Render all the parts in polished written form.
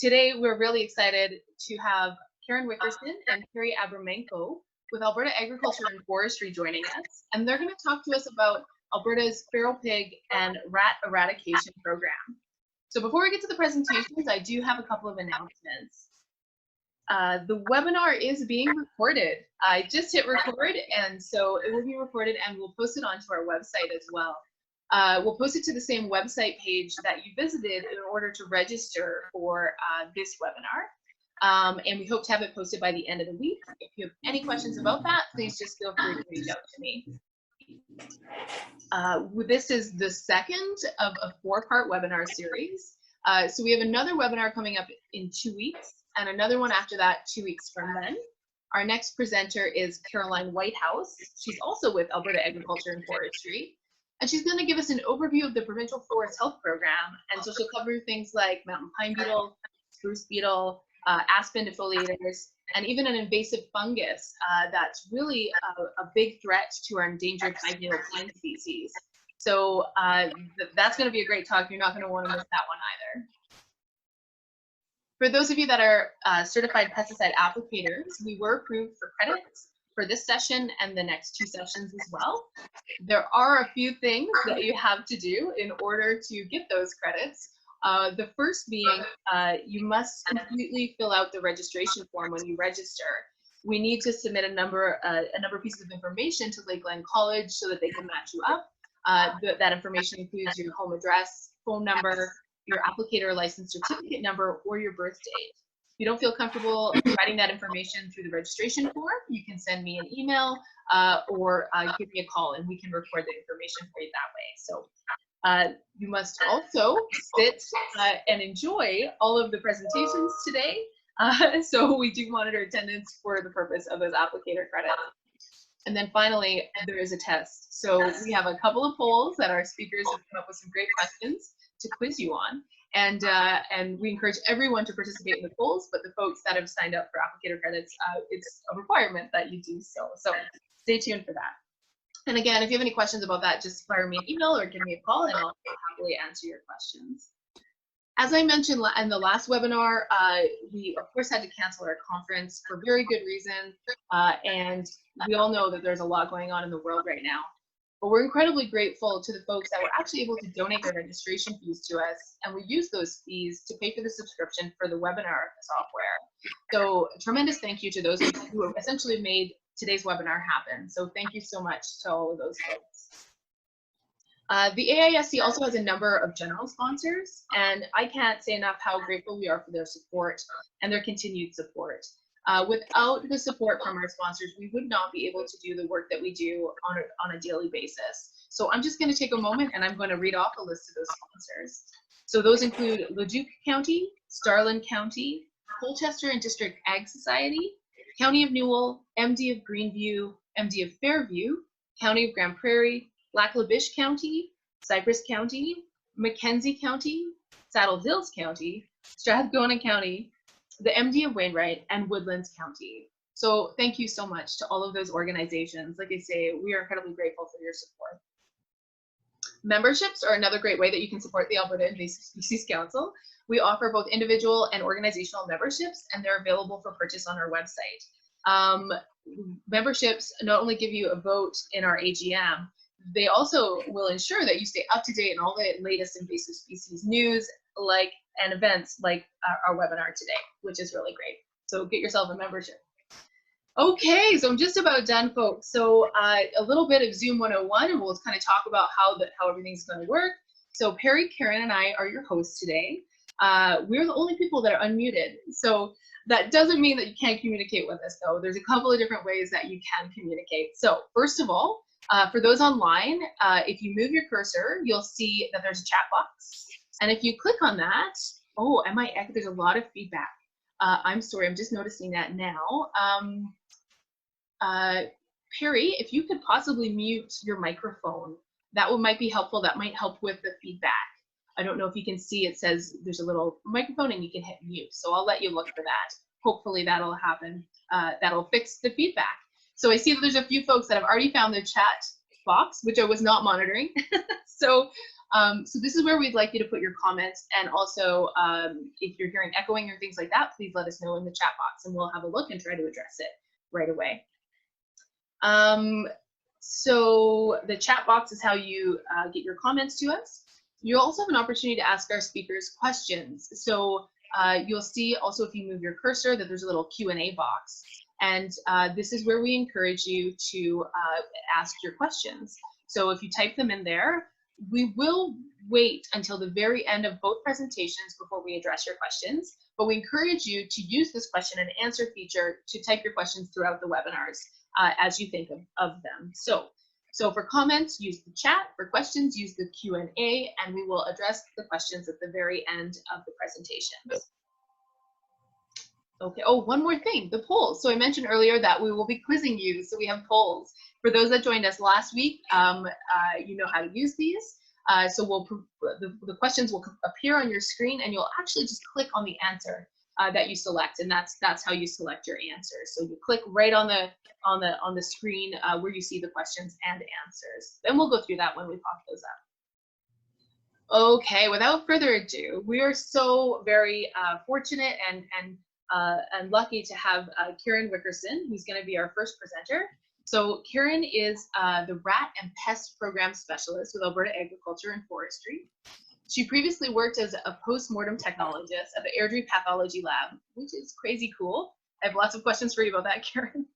Today, we're really excited to have Karen Wickerson and Abramenko with Alberta Agriculture and Forestry joining us, and they're going to talk to us about Alberta's feral pig and rat eradication program. So before we get to the presentations, I do have a couple of announcements. The webinar is being recorded. I just hit record, and so it will be recorded and we'll post it onto our website as well. We'll post it to the same website page that you visited in order to register for this webinar. And we hope to have it posted by the end of the week. If you have any questions about that, please just feel free to reach out to me. This is the second of a 4-part webinar series. So we have another webinar coming up in 2 weeks and another one after that 2 weeks from then. Our next presenter is Caroline Whitehouse. She's also with Alberta Agriculture and Forestry. And she's going to give us an overview of the Provincial Forest Health Program. And so she'll cover things like mountain pine beetle, spruce beetle, aspen defoliators, and even an invasive fungus that's really a big threat to our endangered biennial pine species. So that's going to be a great talk. You're not going to want to miss that one either. For those of you that are certified pesticide applicators, we were approved for credits for this session and the next 2 sessions as well. There are a few things that you have to do in order to get those credits. The first being you must completely fill out the registration form when you register. We need to submit a number of pieces of information to Lakeland College so that they can match you up. That information includes your home address, phone number, your applicator license certificate number, or your birth date. If you don't feel comfortable providing that information through the registration form, you can send me an email or give me a call and we can record the information for you that way. So you must also sit and enjoy all of the presentations today. So we do monitor attendance for the purpose of those applicator credits. And then finally, there is a test. So we have a couple of polls that our speakers have come up with some great questions to quiz you on. And we encourage everyone to participate in the polls, but the folks that have signed up for applicator credits, it's a requirement that you do so. So stay tuned for that. And again, if you have any questions about that, just fire me an email or give me a call and I'll happily answer your questions. As I mentioned in the last webinar, we of course had to cancel our conference for very good reason. And we all know that there's a lot going on in the world right now. But we're incredibly grateful to the folks that were actually able to donate their registration fees to us, and we use those fees to pay for the subscription for the webinar software. So a tremendous thank you to those who essentially made today's webinar happen. So thank you so much to all of those folks. The AISC also has a number of general sponsors, and I can't say enough how grateful we are for their support and their continued support. Without the support from our sponsors, we would not be able to do the work that we do on a daily basis. So I'm just going to take a moment and I'm going to read off a list of those sponsors. So those include Leduc County, Starland County, Colchester and District Ag Society, County of Newell, MD of Greenview, MD of Fairview, County of Grand Prairie, Lac La Biche County, Cypress County, Mackenzie County, Saddle Hills County, Strathcona County, the MD of Wainwright, and Woodlands County. So thank you so much to all of those organizations. Like I say, we are incredibly grateful for your support. Memberships are another great way that you can support the Alberta Invasive Species Council. We offer both individual and organizational memberships, and they're available for purchase on our website. Memberships not only give you a vote in our AGM, they also will ensure that you stay up to date in all the latest invasive species news, and events like our webinar today, which is really great. So get yourself a membership. Okay, so I'm just about done, folks. So a little bit of Zoom 101, and we'll kind of talk about how everything's going to work. So Perry, Karen, and I are your hosts today. We're the only people that are unmuted. So that doesn't mean that you can't communicate with us, though. There's a couple of different ways that you can communicate. So first of all, for those online, if you move your cursor, you'll see that there's a chat box. And if you click on that, oh, there's a lot of feedback. I'm sorry, I'm just noticing that now. Perry, if you could possibly mute your microphone, that might be helpful. That might help with the feedback. I don't know if you can see, it says there's a little microphone and you can hit mute. So I'll let you look for that. Hopefully that'll happen. That'll fix the feedback. So I see that there's a few folks that have already found the chat box, which I was not monitoring. So So this is where we'd like you to put your comments, and also if you're hearing echoing or things like that, please let us know in the chat box and we'll have a look and try to address it right away. So the chat box is how you get your comments to us. You also have an opportunity to ask our speakers questions. So you'll see also, if you move your cursor, that there's a little Q&A box. And this is where we encourage you to ask your questions. So if you type them in there, we will wait until the very end of both presentations before we address your questions, but we encourage you to use this question and answer feature to type your questions throughout the webinars as you think of them. So for comments, use the chat. For questions, use the Q&A, and we will address the questions at the very end of the presentations. Okay, oh, one more thing, the polls. So I mentioned earlier that we will be quizzing you, so we have polls. For those that joined us last week, you know how to use these. So the questions will appear on your screen, and you'll actually just click on the answer that you select, and that's how you select your answer. So you click right on the screen where you see the questions and answers. Then we'll go through that when we pop those up. Okay, without further ado, we are so very fortunate and lucky to have Karen Wickerson, who's going to be our first presenter. So Karen is the Rat and Pest Program Specialist with Alberta Agriculture and Forestry. She previously worked as a post-mortem technologist at the Airdrie Pathology Lab, which is crazy cool. I have lots of questions for you about that, Karen.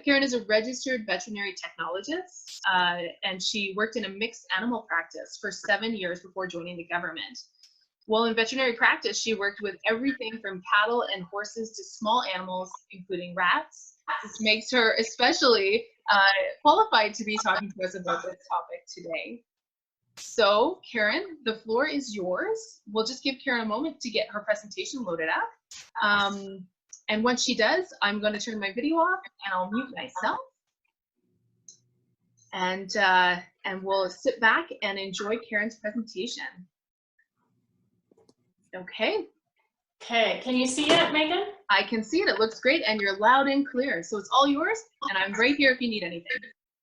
Karen is a registered veterinary technologist, and she worked in a mixed animal practice for 7 years before joining the government. While in veterinary practice, she worked with everything from cattle and horses to small animals, including rats. This makes her especially qualified to be talking to us about this topic today. So, Karen, the floor is yours. We'll just give Karen a moment to get her presentation loaded up. And once she does, I'm going to turn my video off and I'll mute myself. And we'll sit back and enjoy Karen's presentation. Okay. Okay, can you see it, Megan? I can see it. It looks great, and you're loud and clear. So it's all yours, and I'm right here if you need anything.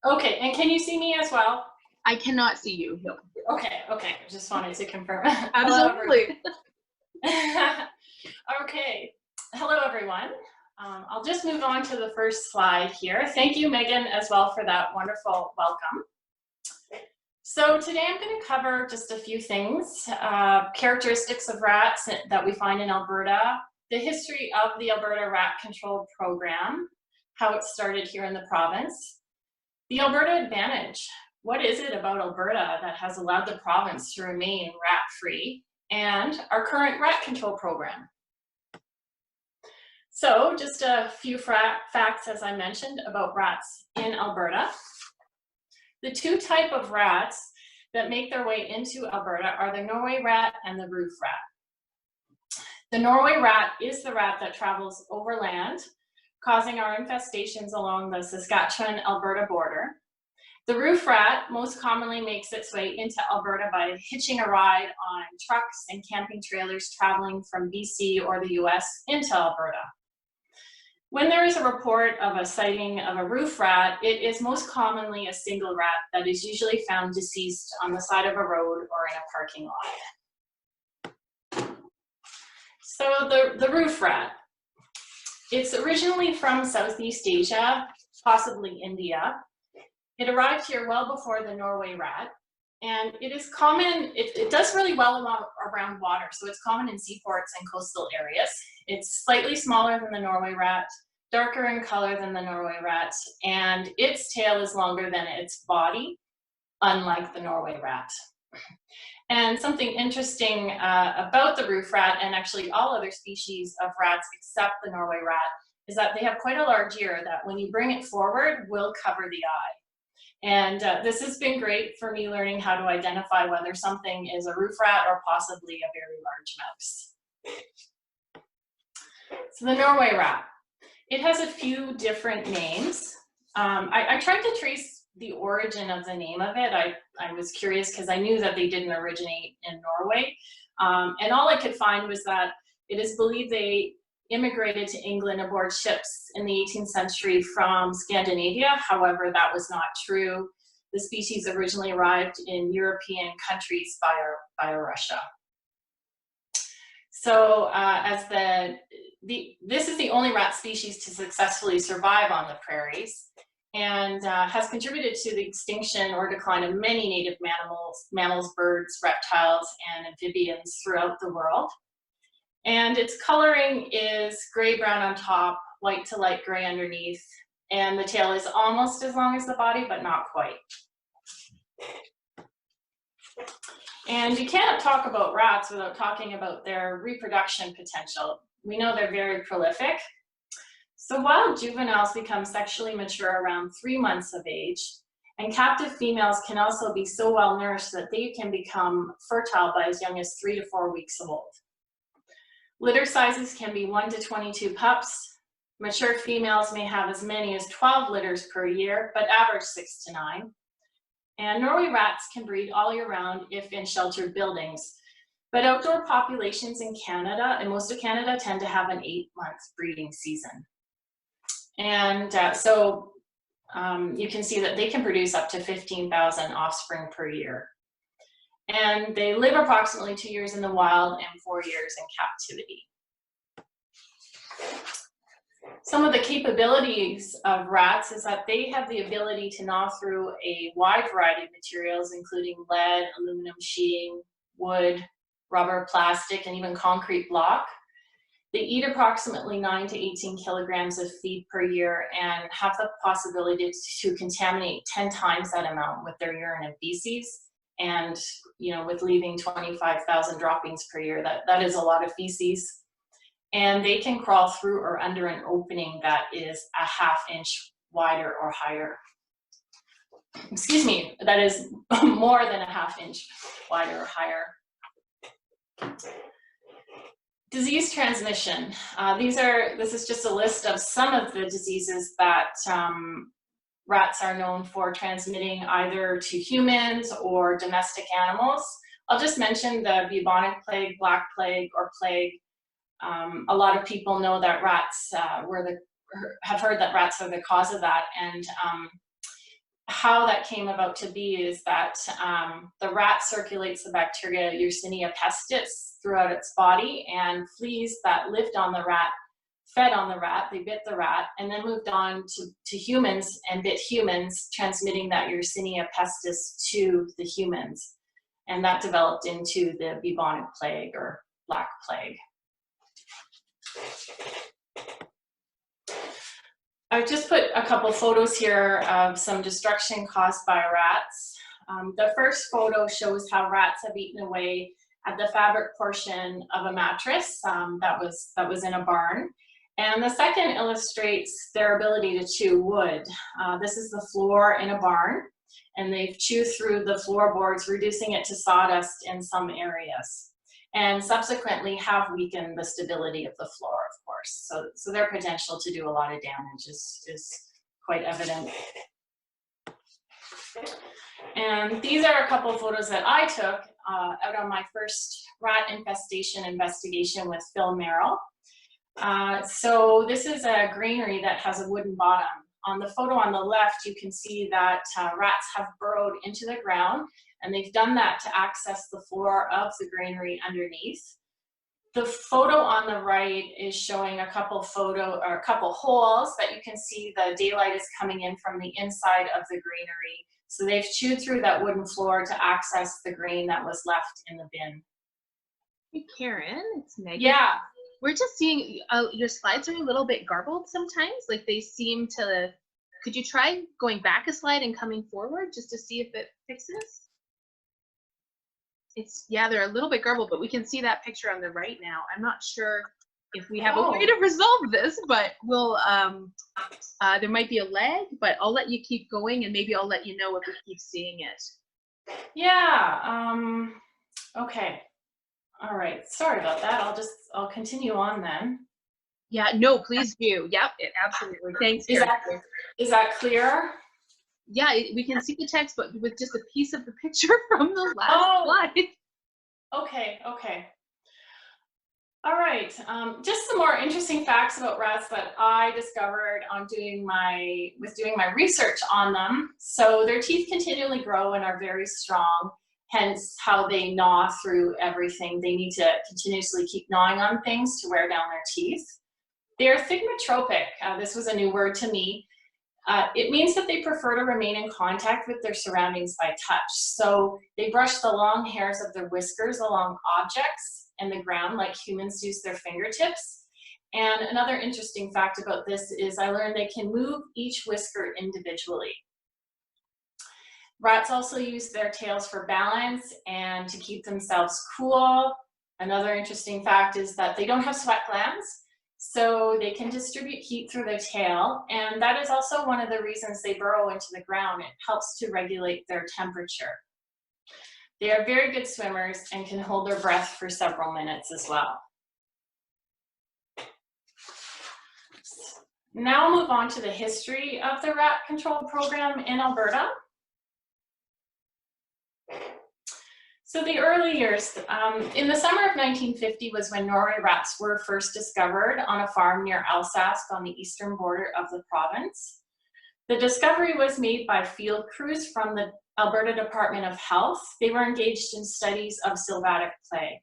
Okay, and can you see me as well? I cannot see you, no. Okay, I just wanted to confirm. Absolutely. Okay, hello everyone. I'll just move on to the first slide here. Thank you, Megan, as well, for that wonderful welcome. So today I'm going to cover just a few things, characteristics of rats that we find in Alberta, the history of the Alberta Rat Control Program, how it started here in the province, the Alberta Advantage. What is it about Alberta that has allowed the province to remain rat-free, and our current rat control program. So just a few facts, as I mentioned, about rats in Alberta. The two types of rats that make their way into Alberta are the Norway rat and the roof rat. The Norway rat is the rat that travels overland, causing our infestations along the Saskatchewan-Alberta border. The roof rat most commonly makes its way into Alberta by hitching a ride on trucks and camping trailers traveling from BC or the US into Alberta. When there is a report of a sighting of a roof rat, it is most commonly a single rat that is usually found deceased on the side of a road or in a parking lot. So the roof rat, it's originally from Southeast Asia, possibly India. It arrived here well before the Norway rat, and it is common, it does really well around water, so it's common in seaports and coastal areas. It's slightly smaller than the Norway rat, darker in color than the Norway rat, and its tail is longer than its body, unlike the Norway rat. And something interesting about the roof rat, and actually all other species of rats except the Norway rat, is that they have quite a large ear that when you bring it forward will cover the eye. And this has been great for me learning how to identify whether something is a roof rat or possibly a very large mouse. So the Norway rat. It has a few different names. I tried to trace the origin of the name of it. I was curious because I knew that they didn't originate in Norway. And all I could find was that it is believed they immigrated to England aboard ships in the 18th century from Scandinavia. However, that was not true. The species originally arrived in European countries via Russia. So this is the only rat species to successfully survive on the prairies, and has contributed to the extinction or decline of many native mammals, birds, reptiles, and amphibians throughout the world. And its coloring is gray-brown on top, white to light gray underneath, and the tail is almost as long as the body, but not quite. And you can't talk about rats without talking about their reproduction potential. We know they're very prolific. So wild juveniles become sexually mature around 3 months of age, and captive females can also be so well nourished that they can become fertile by as young as 3 to 4 weeks old. Litter sizes can be 1 to 22 pups. Mature females may have as many as 12 litters per year, but average 6 to 9. And Norway rats can breed all year round if in sheltered buildings. But outdoor populations in Canada, and most of Canada, tend to have an 8-month breeding season. And you can see that they can produce up to 15,000 offspring per year. And they live approximately 2 years in the wild and 4 years in captivity. Some of the capabilities of rats is that they have the ability to gnaw through a wide variety of materials, including lead, aluminum sheeting, wood, rubber, plastic, and even concrete block. They eat approximately 9 to 18 kilograms of feed per year and have the possibility to contaminate 10 times that amount with their urine and feces. And, you know, with leaving 25,000 droppings per year, that is a lot of feces. And they can crawl through or under an opening that is a ½ inch wider or higher. Excuse me, that is more than a ½ inch wider or higher. Disease transmission. This is just a list of some of the diseases that rats are known for transmitting either to humans or domestic animals. I'll just mention the bubonic plague, black plague, or plague. A lot of people know that rats have heard that rats are the cause of that, and how that came about to be is that the rat circulates the bacteria Yersinia pestis throughout its body, and fleas that lived on the rat fed on the rat, they bit the rat, and then moved on to humans and bit humans, transmitting that Yersinia pestis to the humans. And that developed into the bubonic plague or black plague. I've just put a couple photos here of some destruction caused by rats. The first photo shows how rats have eaten away at the fabric portion of a mattress that was in a barn. And the second illustrates their ability to chew wood. This is the floor in a barn, and they've chewed through the floorboards, reducing it to sawdust in some areas, and subsequently have weakened the stability of the floor, of course. So their potential to do a lot of damage is quite evident. And these are a couple of photos that I took out on my first rat infestation investigation with Phil Merrill. So this is a granary that has a wooden bottom. On the photo on the left, you can see that rats have burrowed into the ground, and they've done that to access the floor of the granary underneath. The photo on the right is showing a couple holes that you can see the daylight is coming in from the inside of the granary. So they've chewed through that wooden floor to access the grain that was left in the bin. Hey Karen, it's Megan. Yeah. We're just seeing your slides are a little bit garbled sometimes. Like they seem to, could you try going back a slide and coming forward just to see if it fixes? Yeah, they're a little bit garbled, but we can see that picture on the right now. I'm not sure if we have a way to resolve this, but we'll, there might be a lag, but I'll let you keep going and maybe I'll let you know if we keep seeing it. Yeah, okay. All right, sorry about that. I'll continue on then. Yeah, no, please do. Yep, absolutely. Thanks. Is that clear? Yeah, we can see the text, but with just a piece of the picture from the last slide. Okay. All right, just some more interesting facts about rats that I discovered on doing my research on them. So their teeth continually grow and are very strong, hence how they gnaw through everything. They need to continuously keep gnawing on things to wear down their teeth. They are thigmotropic. This was a new word to me. It means that they prefer to remain in contact with their surroundings by touch. So they brush the long hairs of their whiskers along objects and the ground like humans use their fingertips. And another interesting fact about this is I learned they can move each whisker individually. Rats also use their tails for balance and to keep themselves cool. Another interesting fact is that they don't have sweat glands, so they can distribute heat through their tail, and that is also one of the reasons they burrow into the ground. It helps to regulate their temperature. They are very good swimmers and can hold their breath for several minutes as well. Now I'll move on to the history of the rat control program in Alberta. So the early years, in the summer of 1950 was when Norway rats were first discovered on a farm near Alsace on the eastern border of the province. The discovery was made by field crews from the Alberta Department of Health. They were engaged in studies of sylvatic plague,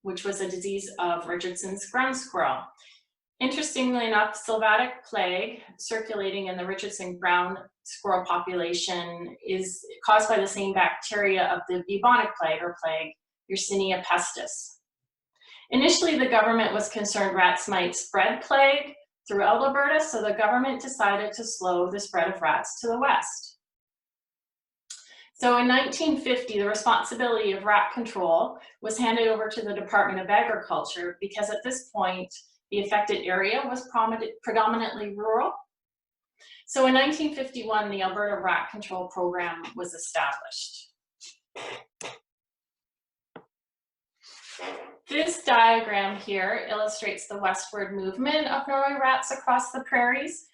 which was a disease of Richardson's ground squirrel. Interestingly enough, sylvatic plague circulating in the Richardson ground squirrel population is caused by the same bacteria of the bubonic plague or plague, Yersinia pestis. Initially, the government was concerned rats might spread plague throughout Alberta, so the government decided to slow the spread of rats to the west. So in 1950, the responsibility of rat control was handed over to the Department of Agriculture because at this point, the affected area was predominantly rural. So in 1951, the Alberta Rat Control Program was established. This diagram here illustrates the westward movement of Norway rats across the prairies.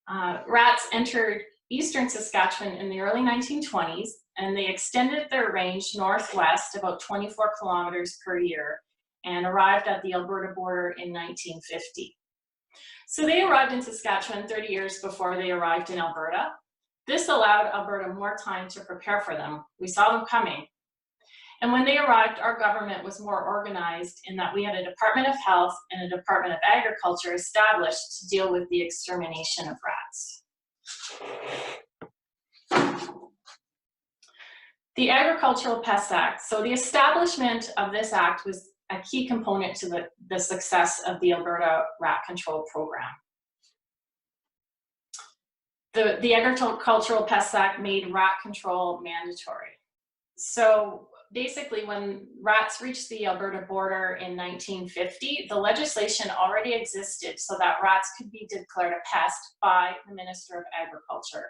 Rats entered eastern Saskatchewan in the early 1920s, and they extended their range northwest about 24 kilometers per year and arrived at the Alberta border in 1950. So they arrived in Saskatchewan 30 years before they arrived in Alberta. This allowed Alberta more time to prepare for them. We saw them coming. And when they arrived, our government was more organized in that we had a Department of Health and a Department of Agriculture established to deal with the extermination of rats. The Agricultural Pests Act. So the establishment of this act was a key component to the success of the Alberta Rat Control Program. The Agricultural Pests Act made rat control mandatory. So basically, when rats reached the Alberta border in 1950, the legislation already existed so that rats could be declared a pest by the Minister of Agriculture,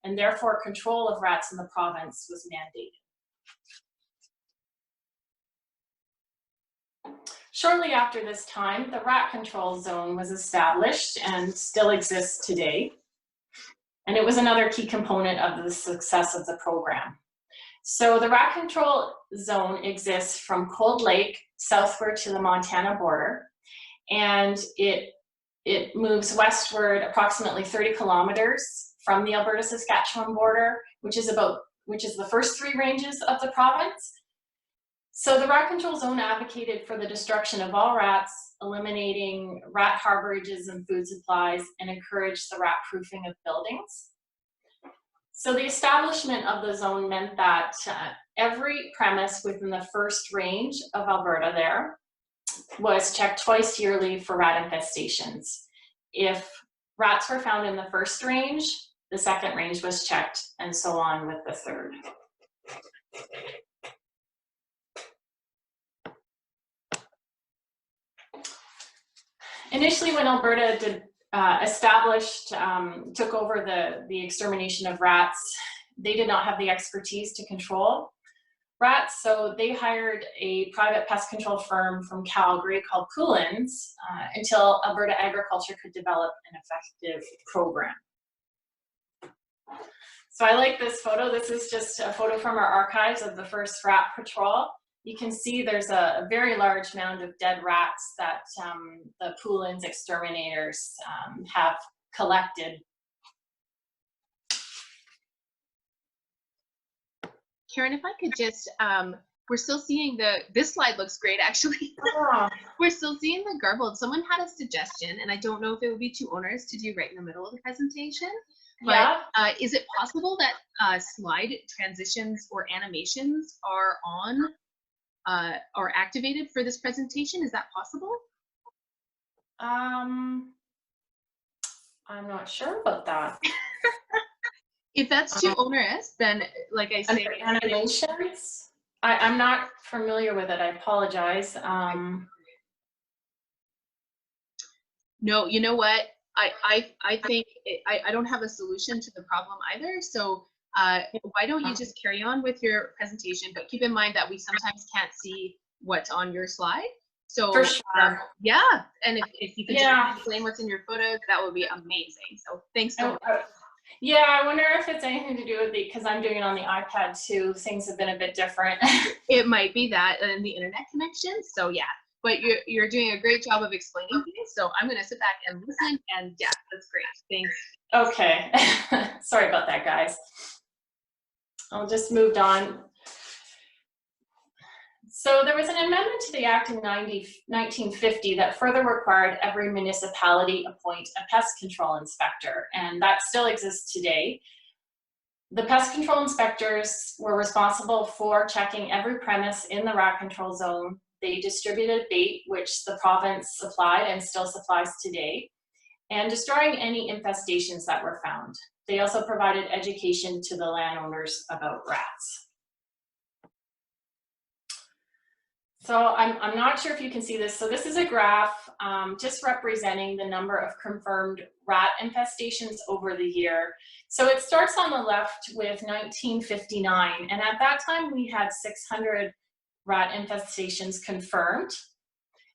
and therefore control of rats in the province was mandated. Shortly after this time, the rat control zone was established and still exists today. And it was another key component of the success of the program. So the rat control zone exists from Cold Lake southward to the Montana border, and it moves westward approximately 30 kilometers from the Alberta-Saskatchewan border, which is the first three ranges of the province. So the rat control zone advocated for the destruction of all rats, eliminating rat harborages and food supplies, and encouraged the rat proofing of buildings. So the establishment of the zone meant that every premise within the first range of Alberta there was checked twice yearly for rat infestations. If rats were found in the first range, the second range was checked, and so on with the third. Initially, when Alberta took over the extermination of rats, they did not have the expertise to control rats, so they hired a private pest control firm from Calgary called Coolins until Alberta Agriculture could develop an effective program. So I like this photo. This is just a photo from our archives of the first rat patrol. you can see there's a very large mound of dead rats that the Poulin's exterminators have collected. Karen, if I could just, we're still seeing this slide looks great, actually. Oh. We're still seeing the garbled. Someone had a suggestion, and I don't know if it would be too onerous to do right in the middle of the presentation. But Yeah. Is it possible that slide transitions or animations are on or activated for this presentation? Is that possible? I'm not sure about that. If that's too onerous, then like I say, Animations? I'm not familiar with it. I apologize. No, you know what? I think I don't have a solution to the problem either. So why don't you just carry on with your presentation, but keep in mind that we sometimes can't see what's on your slide. So For sure. Yeah, and if you could just explain what's in your photos, that would be amazing. So thanks so much. Yeah, I wonder if it's anything to do with because I'm doing it on the iPad too. Things have been a bit different. It might be that and the internet connection. So yeah, but you're doing a great job of explaining things. So I'm going to sit back and listen. And yeah, that's great. Thanks. Okay. Sorry about that, guys. I'll just move on. So there was an amendment to the Act in 1950 that further required every municipality appoint a pest control inspector, and that still exists today. The pest control inspectors were responsible for checking every premise in the rat control zone. They distributed bait, which the province supplied and still supplies today, and destroying any infestations that were found. They also provided education to the landowners about rats. So I'm not sure if you can see this. So this is a graph just representing the number of confirmed rat infestations over the year. So it starts on the left with 1959. And at that time, we had 600 rat infestations confirmed.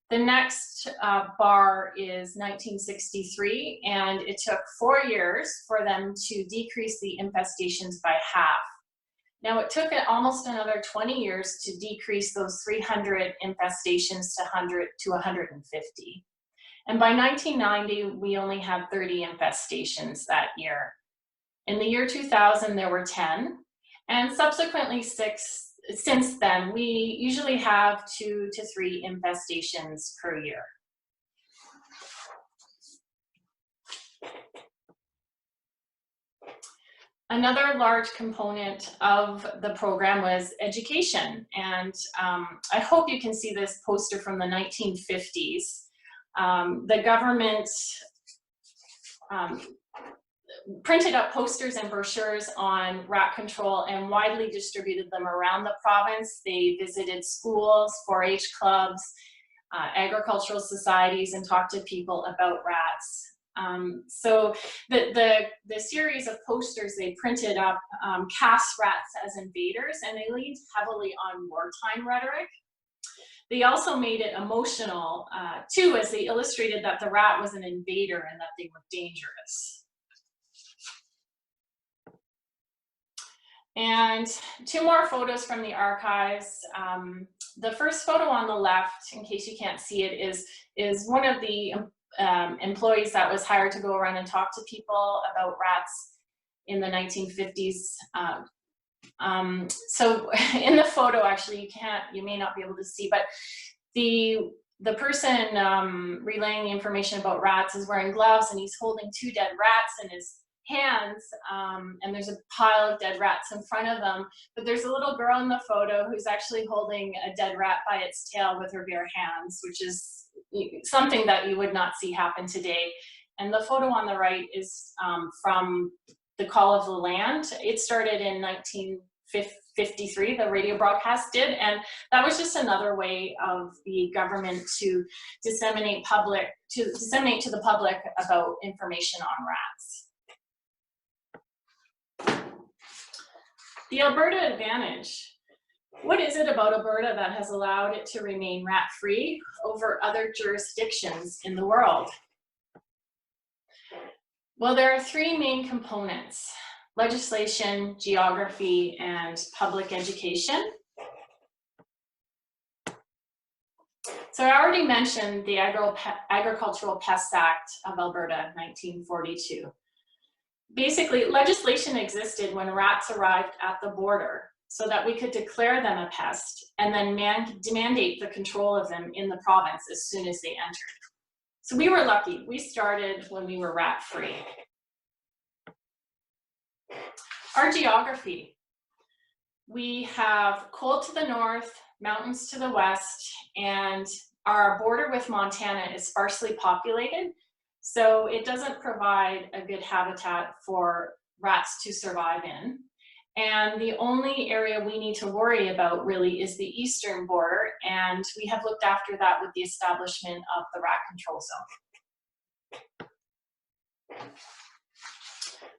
The next bar is 1963. And it took 4 years for them to decrease the infestations by half. Now, it took almost another 20 years to decrease those 300 infestations to 100 to 150. And by 1990, we only had 30 infestations that year. In the year 2000, there were 10. And subsequently, since then, we usually have 2 to 3 infestations per year. Another large component of the program was education. And I hope you can see this poster from the 1950s. The government printed up posters and brochures on rat control and widely distributed them around the province. They visited schools, 4-H clubs, agricultural societies, and talked to people about rats. So the series of posters they printed up cast rats as invaders, and they leaned heavily on wartime rhetoric. They also made it emotional too, as they illustrated that the rat was an invader and that they were dangerous. And 2 more photos from the archives. The first photo on the left, in case you can't see it, is one of the employees that was hired to go around and talk to people about rats in the 1950s. So in the photo, actually, you may not be able to see, but the person relaying the information about rats is wearing gloves, and he's holding 2 dead rats in his hands, and there's a pile of dead rats in front of them, but there's a little girl in the photo who's actually holding a dead rat by its tail with her bare hands, which is something that you would not see happen today. And the photo on the right is from the Call of the Land. It started in 1953, the radio broadcast did, and that was just another way of the government to disseminate to the public about information on rats. The Alberta Advantage. What is it about Alberta that has allowed it to remain rat-free over other jurisdictions in the world? Well, there are 3 main components: legislation, geography, and public education. So I already mentioned the Agricultural Pests Act of Alberta, 1942. Basically, legislation existed when rats arrived at the border so that we could declare them a pest and then mandate the control of them in the province as soon as they entered. So we were lucky. We started when we were rat-free. Our geography. We have cold to the north, mountains to the west, and our border with Montana is sparsely populated, so it doesn't provide a good habitat for rats to survive in. And the only area we need to worry about really is the eastern border, and we have looked after that with the establishment of the rat control zone.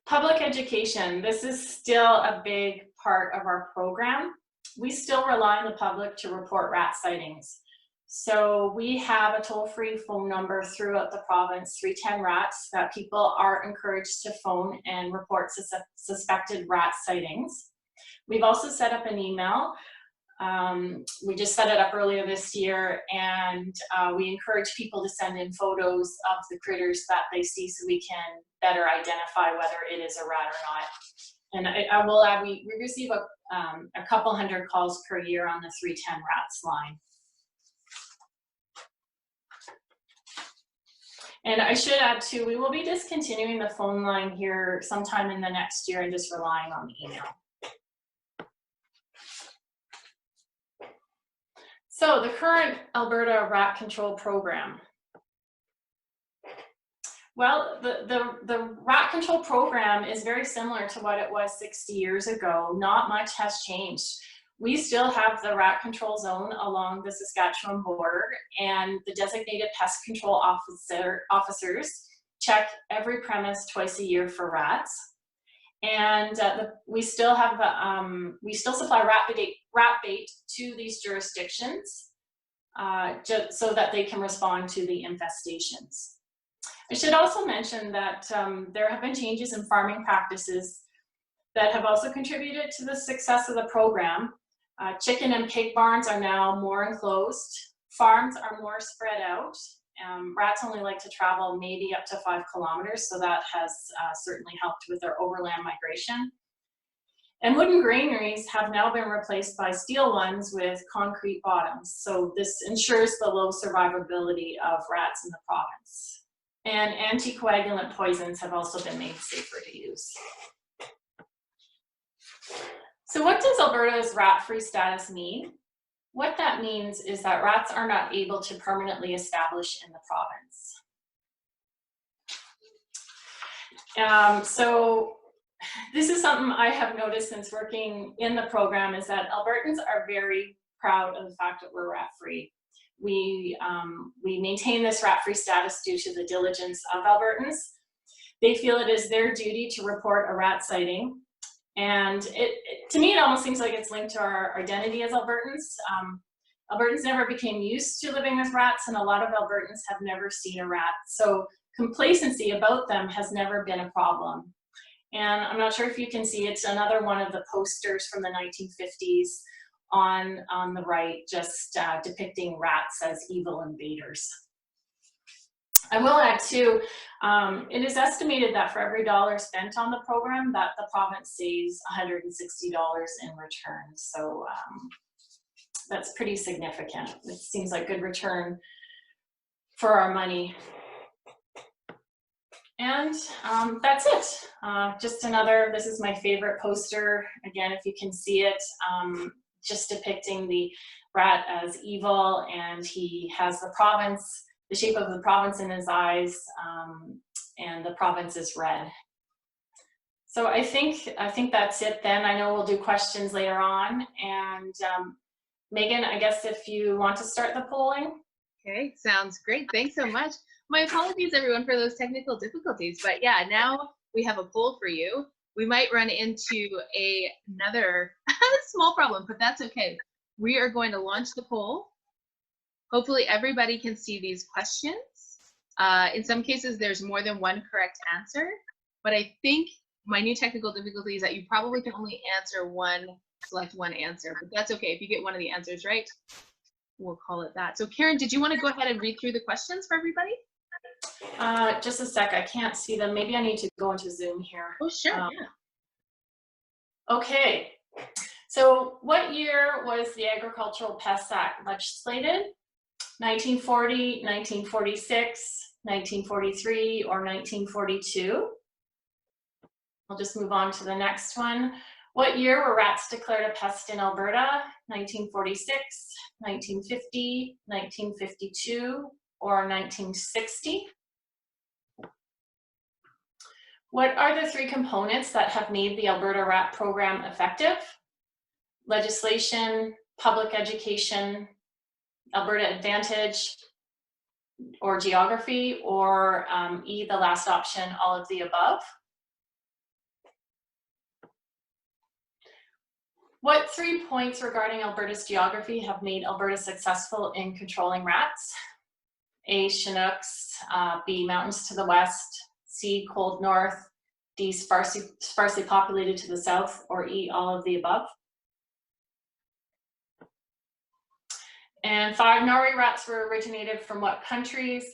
Public education. This is still a big part of our program. We still rely on the public to report rat sightings. So we have a toll-free phone number throughout the province, 310 RATS, that people are encouraged to phone and report suspected rat sightings. We've also set up an email. We just set it up earlier this year, and we encourage people to send in photos of the critters that they see so we can better identify whether it is a rat or not. And I will add, we receive a couple hundred calls per year on the 310 RATS line. And I should add too, we will be discontinuing the phone line here sometime in the next year and just relying on the email. So the current Alberta rat control program. Well, the rat control program is very similar to what it was 60 years ago. Not much has changed. We still have the rat control zone along the Saskatchewan border, and the designated pest control officers check every premise twice a year for rats. And we still have we still supply rat bait to these jurisdictions just so that they can respond to the infestations. I should also mention that there have been changes in farming practices that have also contributed to the success of the program. Chicken and pig barns are now more enclosed. Farms are more spread out. Rats only like to travel maybe up to 5 kilometers, so that has certainly helped with their overland migration. And wooden granaries have now been replaced by steel ones with concrete bottoms. So this ensures the low survivability of rats in the province. And anticoagulant poisons have also been made safer to use. So what does Alberta's rat-free status mean? What that means is that rats are not able to permanently establish in the province. So this is something I have noticed since working in the program, is that Albertans are very proud of the fact that we're rat-free. We maintain this rat-free status due to the diligence of Albertans. They feel it is their duty to report a rat sighting. And to me, it almost seems like it's linked to our identity as Albertans. Albertans never became used to living with rats, and a lot of Albertans have never seen a rat. So complacency about them has never been a problem. And I'm not sure if you can see, it's another one of the posters from the 1950s on the right, just depicting rats as evil invaders. I will add too, it is estimated that for every dollar spent on the program, that the province saves $160 in return. So that's pretty significant. It seems like good return for our money. And that's it. Just another, this is my favorite poster. Again, if you can see it, just depicting the rat as evil, and he has the province, the shape of the province in his eyes, and the province is red. So I think that's it then. I know we'll do questions later on. And Megan, I guess if you want to start the polling. Okay, sounds great. Thanks so much. My apologies, everyone, for those technical difficulties. But yeah, now we have a poll for you. We might run into another small problem, but that's okay. We are going to launch the poll. Hopefully everybody can see these questions. In some cases, there's more than one correct answer, but I think my new technical difficulty is that you probably can only answer one, select one answer, but that's okay if you get one of the answers right. we'll call it that. So Karen, did you want to go ahead and read through the questions for everybody? Just a sec, I can't see them. Maybe I need to go into Zoom here. Oh, sure. Yeah. Okay, so what year was the Agricultural Pests Act legislated? 1940, 1946, 1943, or 1942? I'll just move on to the next one. What year were rats declared a pest in Alberta? 1946, 1950, 1952, or 1960? What are the three components that have made the Alberta rat program effective? Legislation, public education, Alberta Advantage, or geography, or E, the last option, all of the above? What 3 points regarding Alberta's geography have made Alberta successful in controlling rats? A, Chinooks, B, mountains to the west, C, cold north, D, sparsely populated to the south, or E, all of the above? And 5, Norway rats were originated from what countries?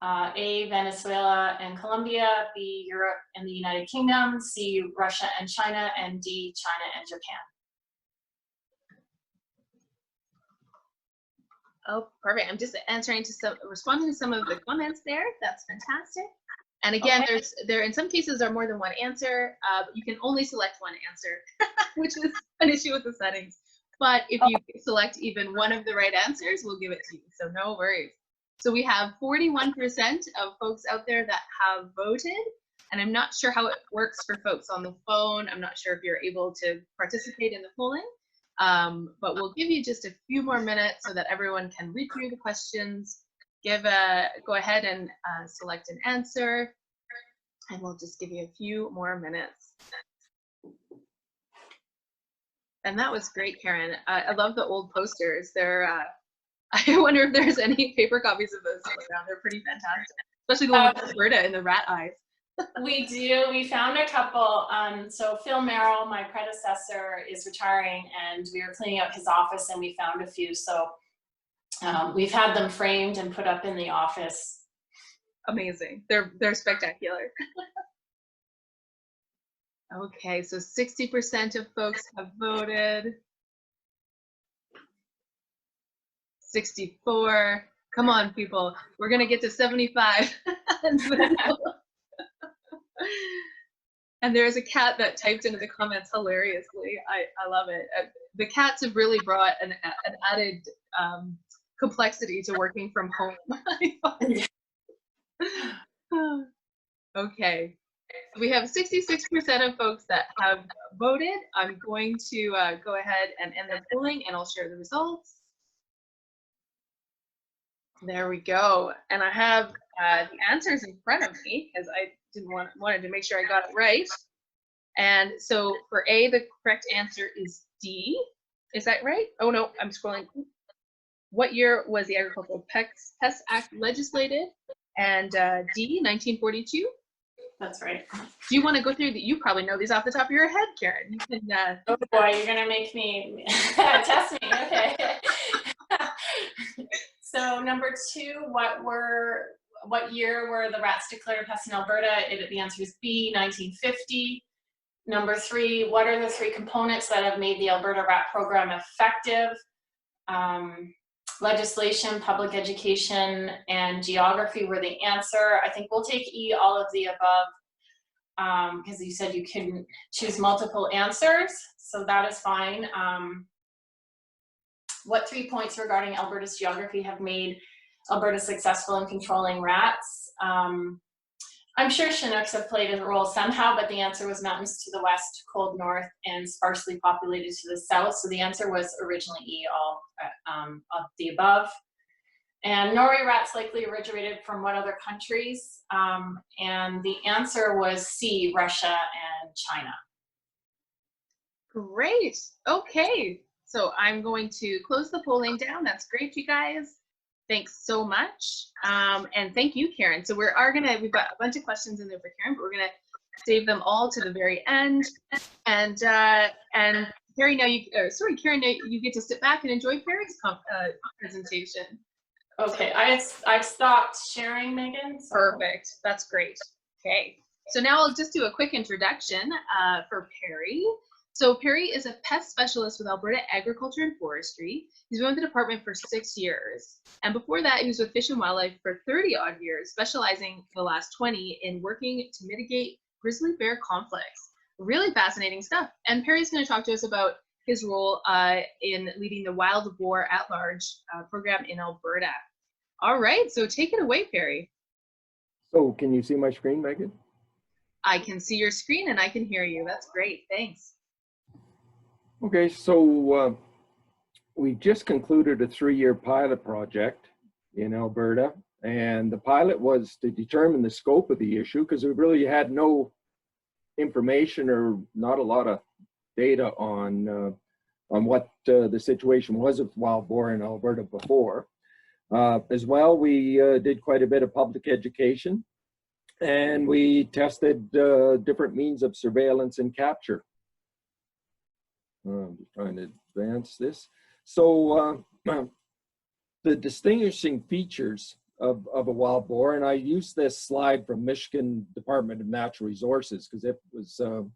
A, Venezuela and Colombia, B, Europe and the United Kingdom, C, Russia and China, and D, China and Japan. Oh, perfect. I'm just responding to some of the comments there. That's fantastic. And again, Okay. there in some cases are more than one answer. But you can only select one answer, which is an issue with the settings. But if you select even one of the right answers, we'll give it to you. So no worries. So we have 41% of folks out there that have voted. And I'm not sure how it works for folks on the phone. I'm not sure if you're able to participate in the polling. But we'll give you just a few more minutes so that everyone can read through the questions, go ahead and select an answer, and we'll just give you a few more minutes. And that was great, Karen. I love the old posters. I wonder if there's any paper copies of those around. They're pretty fantastic, especially the one with Alberta and the rat eyes. We do. We found a couple. So Phil Merrill, my predecessor, is retiring, and we were cleaning out his office, and we found a few. So we've had them framed and put up in the office. Amazing. They're spectacular. Okay, so 60% of folks have voted. 64. Come on, people. We're gonna get to 75. And there's a cat that typed into the comments hilariously. I love it. The cats have really brought an added complexity to working from home. Okay, we have 66% of folks that have voted. I'm going to go ahead and end the polling, and I'll share the results. There we go. And I have the answers in front of me because I wanted to make sure I got it right. And so for A, the correct answer is D. Is that right? Oh no, I'm scrolling. What year was the Agricultural Pests Act legislated? And D, 1942. That's right. Do you want to go through you probably know these off the top of your head, Karen. You can, Oh boy, you're gonna make me test me. Okay. So number 2, what year were the rats declared pests in Alberta? The answer is B, 1950. Number 3, what are the 3 components that have made the Alberta rat program effective? Legislation, public education, and geography were the answer. I think we'll take E, all of the above, because you said you couldn't choose multiple answers, so that is fine. What 3 points regarding Alberta's geography have made Alberta successful in controlling rats? I'm sure Chinooks have played a role somehow, but the answer was mountains to the west, cold north, and sparsely populated to the south. So the answer was originally E, all of the above. And Norway rats likely originated from what other countries? And the answer was C, Russia and China. Great. Okay. So I'm going to close the polling down. That's great, you guys. Thanks so much. And thank you, Karen. So we've got a bunch of questions in there for Karen, but we're gonna save them all to the very end. And Perry, now sorry, Karen, now you get to sit back and enjoy Perry's presentation. Okay, I've stopped sharing, Megan. So. Perfect. That's great. Okay. So now I'll just do a quick introduction for Perry. So Perry is a pest specialist with Alberta Agriculture and Forestry. He's been with the department for 6 years. And before that, he was with Fish and Wildlife for 30 odd years, specializing for the last 20 in working to mitigate grizzly bear conflicts. Really fascinating stuff. And Perry's going to talk to us about his role in leading the Wild Boar at Large program in Alberta. All right, so take it away, Perry. So can you see my screen, Megan? I can see your screen and I can hear you. That's great. Thanks. Okay, so we just concluded a 3-year pilot project in Alberta, and the pilot was to determine the scope of the issue because we really had no information or not a lot of data on what the situation was with wild boar in Alberta before. As well, we did quite a bit of public education, and we tested different means of surveillance and capture. I'm just trying to advance this. So the distinguishing features of a wild boar, and I used this slide from Michigan Department of Natural Resources because it was a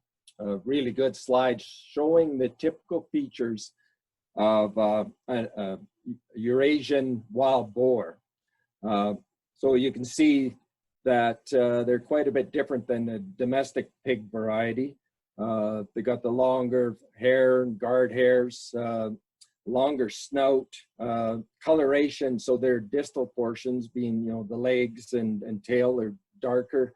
really good slide showing the typical features of a Eurasian wild boar. So you can see that they're quite a bit different than the domestic pig variety. They got the longer hair and guard hairs, longer snout, coloration, so their distal portions being, you know, the legs and tail are darker.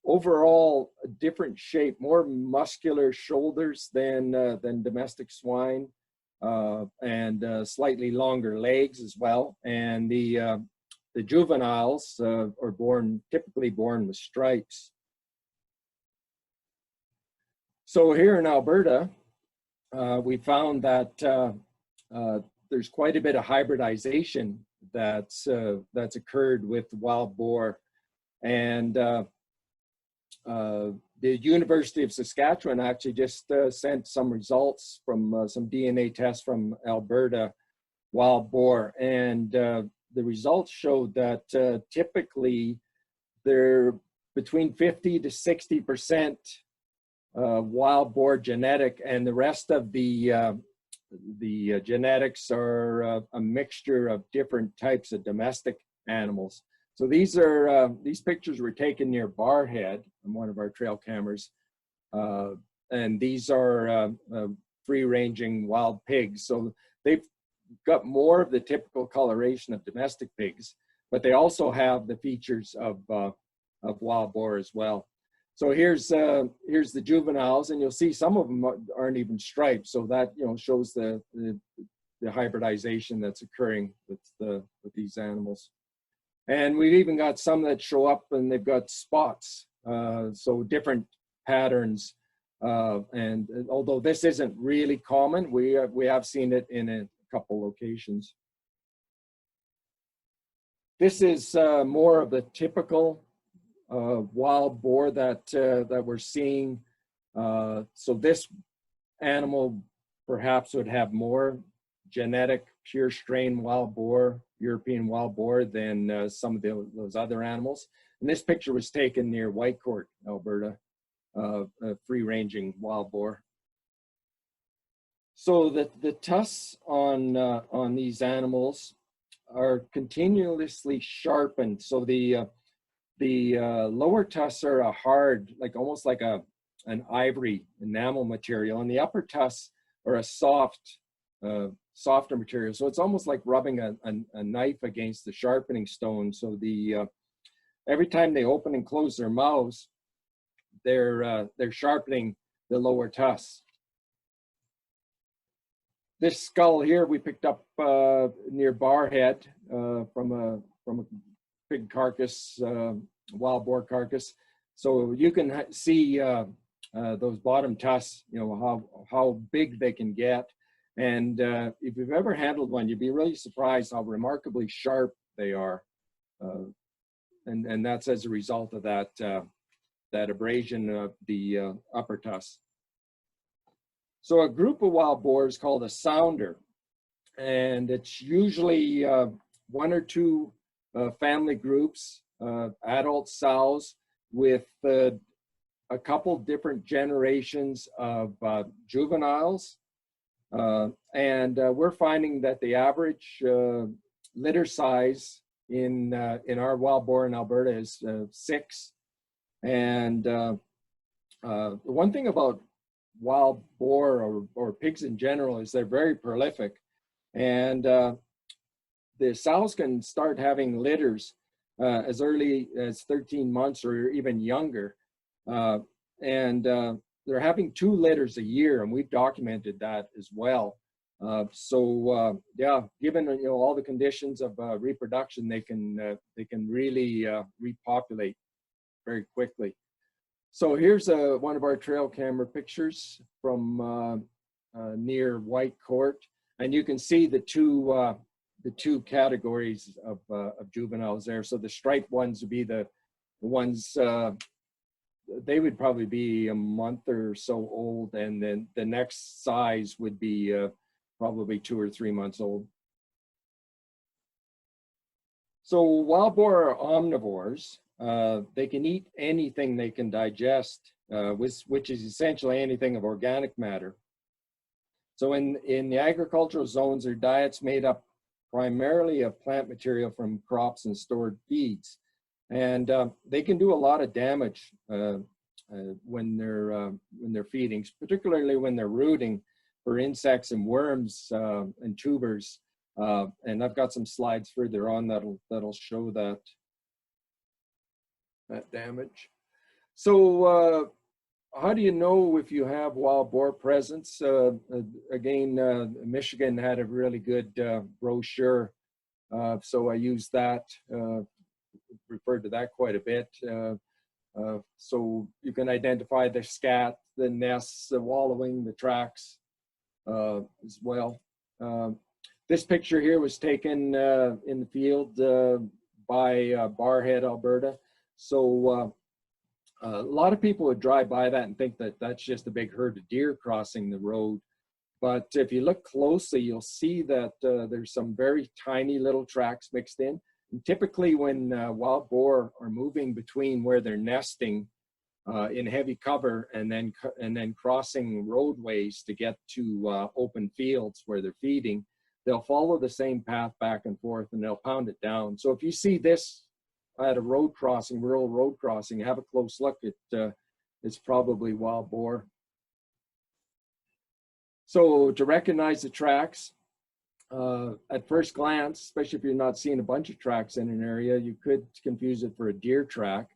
Overall, a different shape, more muscular shoulders than domestic swine, and slightly longer legs as well. And the juveniles are typically born with stripes. So here in Alberta, we found that there's quite a bit of hybridization that's occurred with wild boar, and the University of Saskatchewan actually just sent some results from some DNA tests from Alberta wild boar, and the results showed that typically they're between 50 to 60% wild boar genetic, and the rest of the genetics are a mixture of different types of domestic animals. So these pictures were taken near Barhead on one of our trail cameras, and these are free-ranging wild pigs. So they've got more of the typical coloration of domestic pigs, but they also have the features of wild boar as well. So here's the juveniles, and you'll see some of them aren't even striped. So that, you know, shows the hybridization that's occurring with these animals. And we've even got some that show up and they've got spots, so different patterns. And although this isn't really common, we have seen it in a couple locations. This is more of the typical wild boar that we're seeing. So this animal perhaps would have more genetic pure strain wild boar, European wild boar, than some of those other animals. And this picture was taken near Whitecourt, Alberta, a free-ranging wild boar. So the tusks on these animals are continuously sharpened. So the lower tusks are a hard, almost like an ivory enamel material, and the upper tusks are a softer material. So it's almost like rubbing a knife against the sharpening stone. So every time they open and close their mouths, they're sharpening the lower tusks. This skull here we picked up near Barhead from a pig carcass, wild boar carcass. So you can see those bottom tusks, you know, how big they can get. And if you've ever handled one, you'd be really surprised how remarkably sharp they are. And that's as a result of that abrasion of the upper tusk. So a group of wild boar is called a sounder, and it's usually one or two family groups, adult sows with a couple different generations of juveniles. And we're finding that the average litter size in our wild boar in Alberta is 6. And the one thing about wild boar or pigs in general is they're very prolific. And the sows can start having litters as early as 13 months or even younger. And they're having 2 litters a year, and we've documented that as well. Yeah, given all the conditions of reproduction, they can really repopulate very quickly. So here's one of our trail camera pictures from near White Court, and you can see the two categories of juveniles there. So the striped ones would be the ones, they would probably be a month or so old, and then the next size would be probably 2 or 3 months old. So wild boar are omnivores. They can eat anything they can digest, which is essentially anything of organic matter. So in the agricultural zones, their diet's made up primarily of plant material from crops and stored feeds. And they can do a lot of damage when they're feeding, particularly when they're rooting for insects and worms and tubers. And I've got some slides further on that'll show that damage. So how do you know if you have wild boar presence? Again, Michigan had a really good brochure, so I used that. Referred to that quite a bit. So you can identify the scat, the nests, the wallowing, the tracks as well. This picture here was taken in the field by Barhead, Alberta. So a lot of people would drive by that and think that that's just a big herd of deer crossing the road. But if you look closely, you'll see that there's some very tiny little tracks mixed in. And typically when wild boar are moving between where they're nesting in heavy cover and then crossing roadways to get to open fields where they're feeding, they'll follow the same path back and forth and they'll pound it down. So if you see this at a road crossing, rural road crossing, have a close look. It's probably wild boar. So to recognize the tracks, at first glance, especially if you're not seeing a bunch of tracks in an area, you could confuse it for a deer track.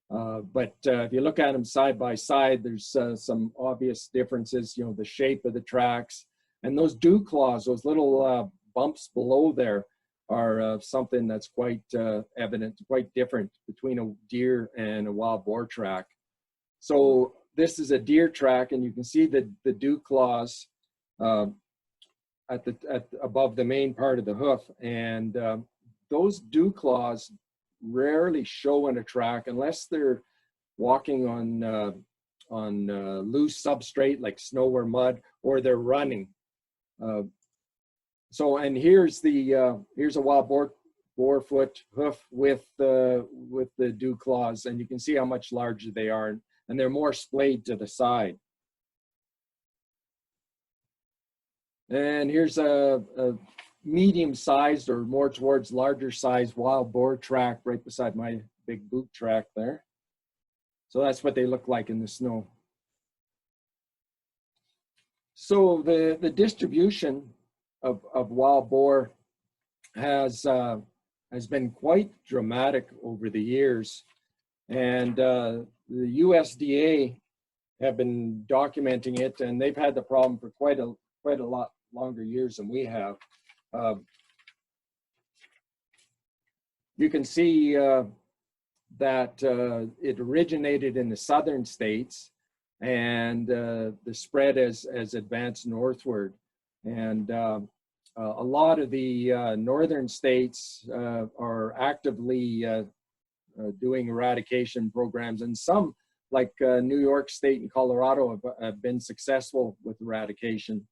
But if you look at them side by side, there's some obvious differences, the shape of the tracks. And those dew claws, those little bumps below there, are something that's quite evident, quite different between a deer and a wild boar track. So this is a deer track, and you can see the dew claws above the main part of the hoof, and those dew claws rarely show in a track unless they're walking on loose substrate like snow or mud, or they're running. So, and here's a wild boar foot hoof with the dew claws, and you can see how much larger they are, and they're more splayed to the side. And here's a medium-sized or more towards larger-sized wild boar track right beside my big boot track there. So that's what they look like in the snow. So the distribution of wild boar has been quite dramatic over the years, and the USDA have been documenting it, and they've had the problem for quite a lot longer years than we have. You can see that it originated in the southern states, and the spread has advanced northward. And a lot of the northern states are actively doing eradication programs, and some like New York State and Colorado have been successful with eradication.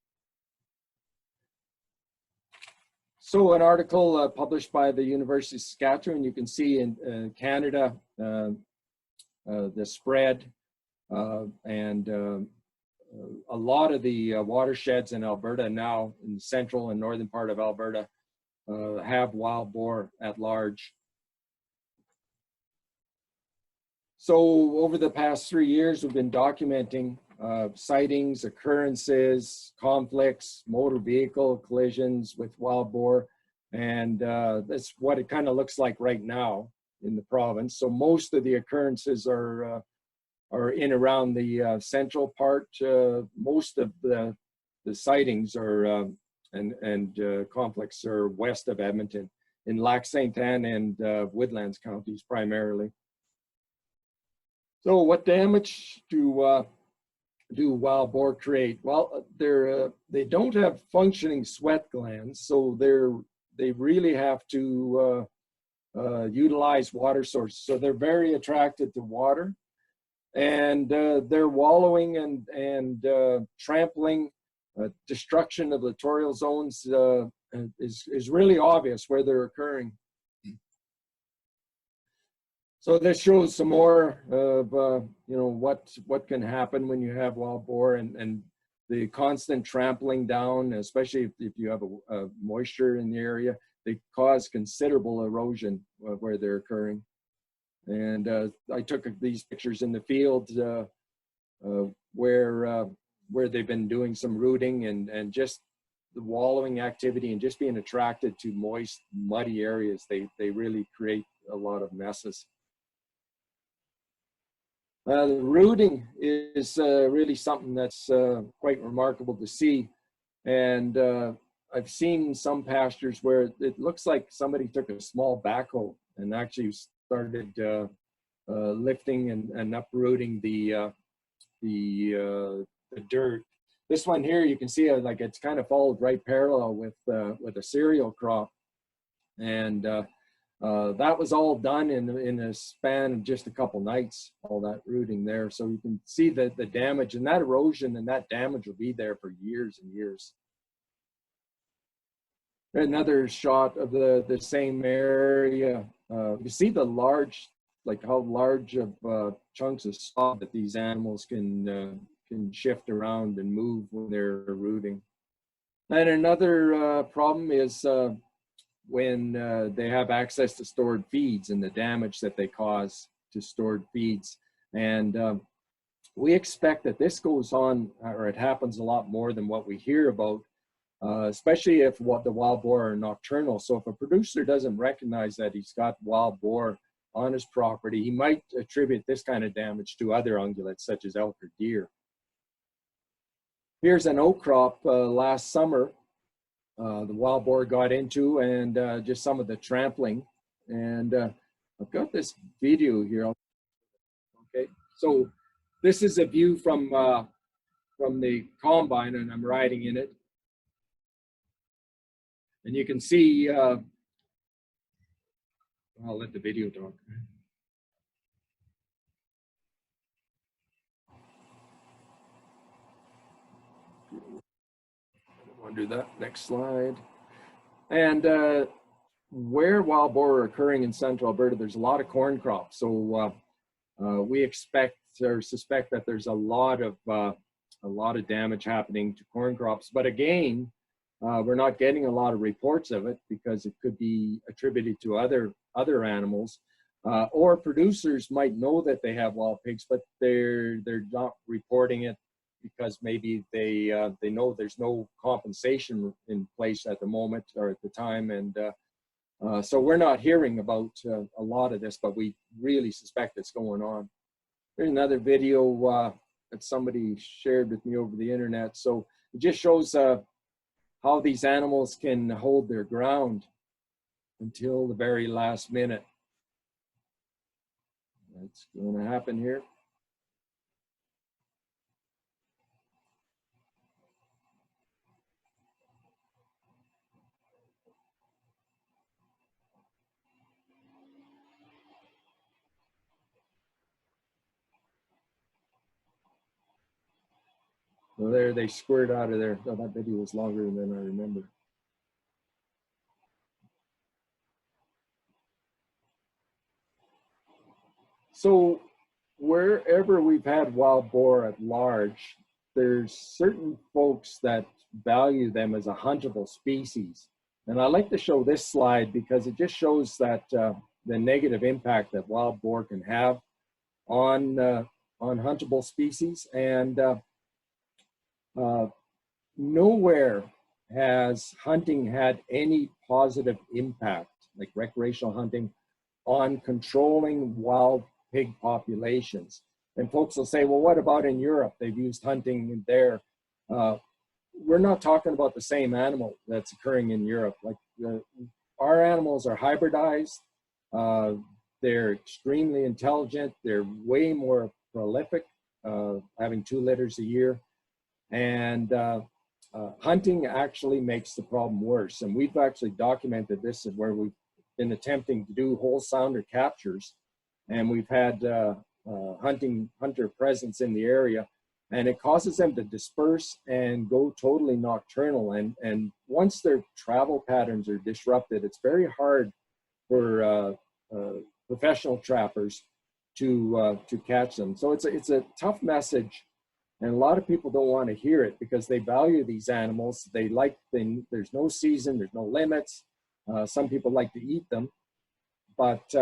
So an article published by the University of Saskatchewan, you can see in Canada, the spread and a lot of the watersheds in Alberta now, in the central and northern part of Alberta, have wild boar at large. So over the past 3 years, we've been documenting sightings, occurrences, conflicts, motor vehicle collisions with wild boar. And that's what it kind of looks like right now in the province. So most of the occurrences are in around the central part. Most of the sightings are and conflicts are west of Edmonton, in Lac Saint Anne and Woodlands counties primarily. So what damage do wild boar create? Well, they don't have functioning sweat glands, so they really have to utilize water sources. So they're very attracted to water, and they're wallowing and trampling. Destruction of littoral zones is really obvious where they're occurring. So this shows some more of you know, what can happen when you have wild boar, and the constant trampling down, especially if you have a moisture in the area. They cause considerable erosion where they're occurring. And I took these pictures in the field where they've been doing some rooting and just the wallowing activity and just being attracted to moist, muddy areas. They really create a lot of messes. The rooting is really something that's quite remarkable to see. And I've seen some pastures where it looks like somebody took a small backhoe and actually started lifting and uprooting the dirt. This one here, you can see like it's kind of followed right parallel with a cereal crop. And that was all done in a span of just a couple nights, all that rooting there. So you can see the damage, and that erosion and that damage will be there for years and years. Another shot of the same area. You see the large, like how large of chunks of sod that these animals can shift around and move when they're rooting. And another problem is when they have access to stored feeds and the damage that they cause to stored feeds. And we expect that this goes on, or it happens a lot more than what we hear about, especially if the wild boar are nocturnal. So if a producer doesn't recognize that he's got wild boar on his property, he might attribute this kind of damage to other ungulates such as elk or deer. Here's an oak crop last summer. The wild boar got into, and just some of the trampling. And I've got this video here. Okay, so this is a view from the combine, and I'm riding in it. And you can see, I'll let the video talk. I'll do that. Next slide. And where wild boar are occurring in central Alberta, there's a lot of corn crops. So we expect or suspect that there's a lot of damage happening to corn crops. But again, we're not getting a lot of reports of it because it could be attributed to other animals, or producers might know that they have wild pigs, but they're not reporting it because maybe they know there's no compensation in place at the moment or at the time, and so we're not hearing about a lot of this, but we really suspect it's going on. Here's another video that somebody shared with me over the internet. So it just shows how these animals can hold their ground until the very last minute. That's going to happen here. So there they squirt out of there. Oh, that video was longer than I remember. So wherever we've had wild boar at large, there's certain folks that value them as a huntable species. And I like to show this slide because it just shows that the negative impact that wild boar can have on huntable species. And nowhere has hunting had any positive impact, like recreational hunting, on controlling wild pig populations. And folks will say, well, what about in Europe? They've used hunting there. We're not talking about the same animal that's occurring in Europe. Like our animals are hybridized. They're extremely intelligent. They're way more prolific, having 2 litters a year. And hunting actually makes the problem worse. And we've actually documented this where we've been attempting to do whole sounder captures. And we've had hunter presence in the area. And it causes them to disperse and go totally nocturnal. And once their travel patterns are disrupted, it's very hard for professional trappers to catch them. So it's a tough message, and a lot of people don't want to hear it because they value these animals. There's no season, there's no limits. Some people like to eat them, but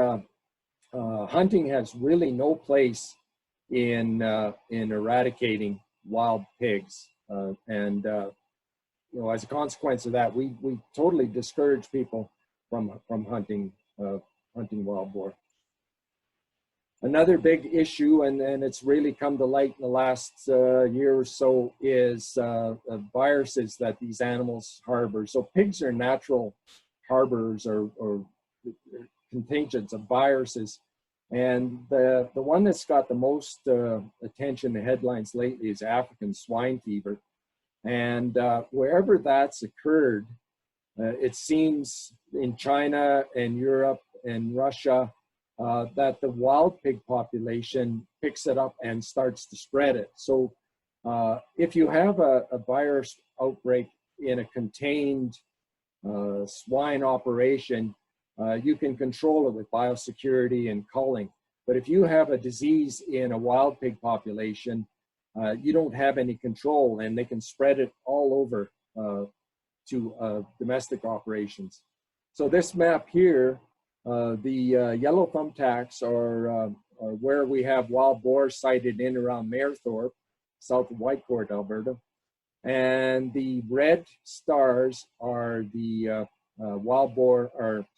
hunting has really no place in eradicating wild pigs, and you know, as a consequence of that, we totally discourage people from hunting wild boar. Another big issue, and it's really come to light in the last year or so, is viruses that these animals harbor. So pigs are natural harbors or contingents of viruses. And the one that's got the most attention, the headlines lately, is African swine fever. And wherever that's occurred, it seems in China and Europe and Russia, that the wild pig population picks it up and starts to spread it. So if you have a virus outbreak in a contained swine operation, you can control it with biosecurity and culling. But if you have a disease in a wild pig population, you don't have any control, and they can spread it all over to domestic operations. So this map here, the yellow thumbtacks are where we have wild boar sighted in around Mayerthorpe, south of Whitecourt, Alberta. And the red stars are the wild boar,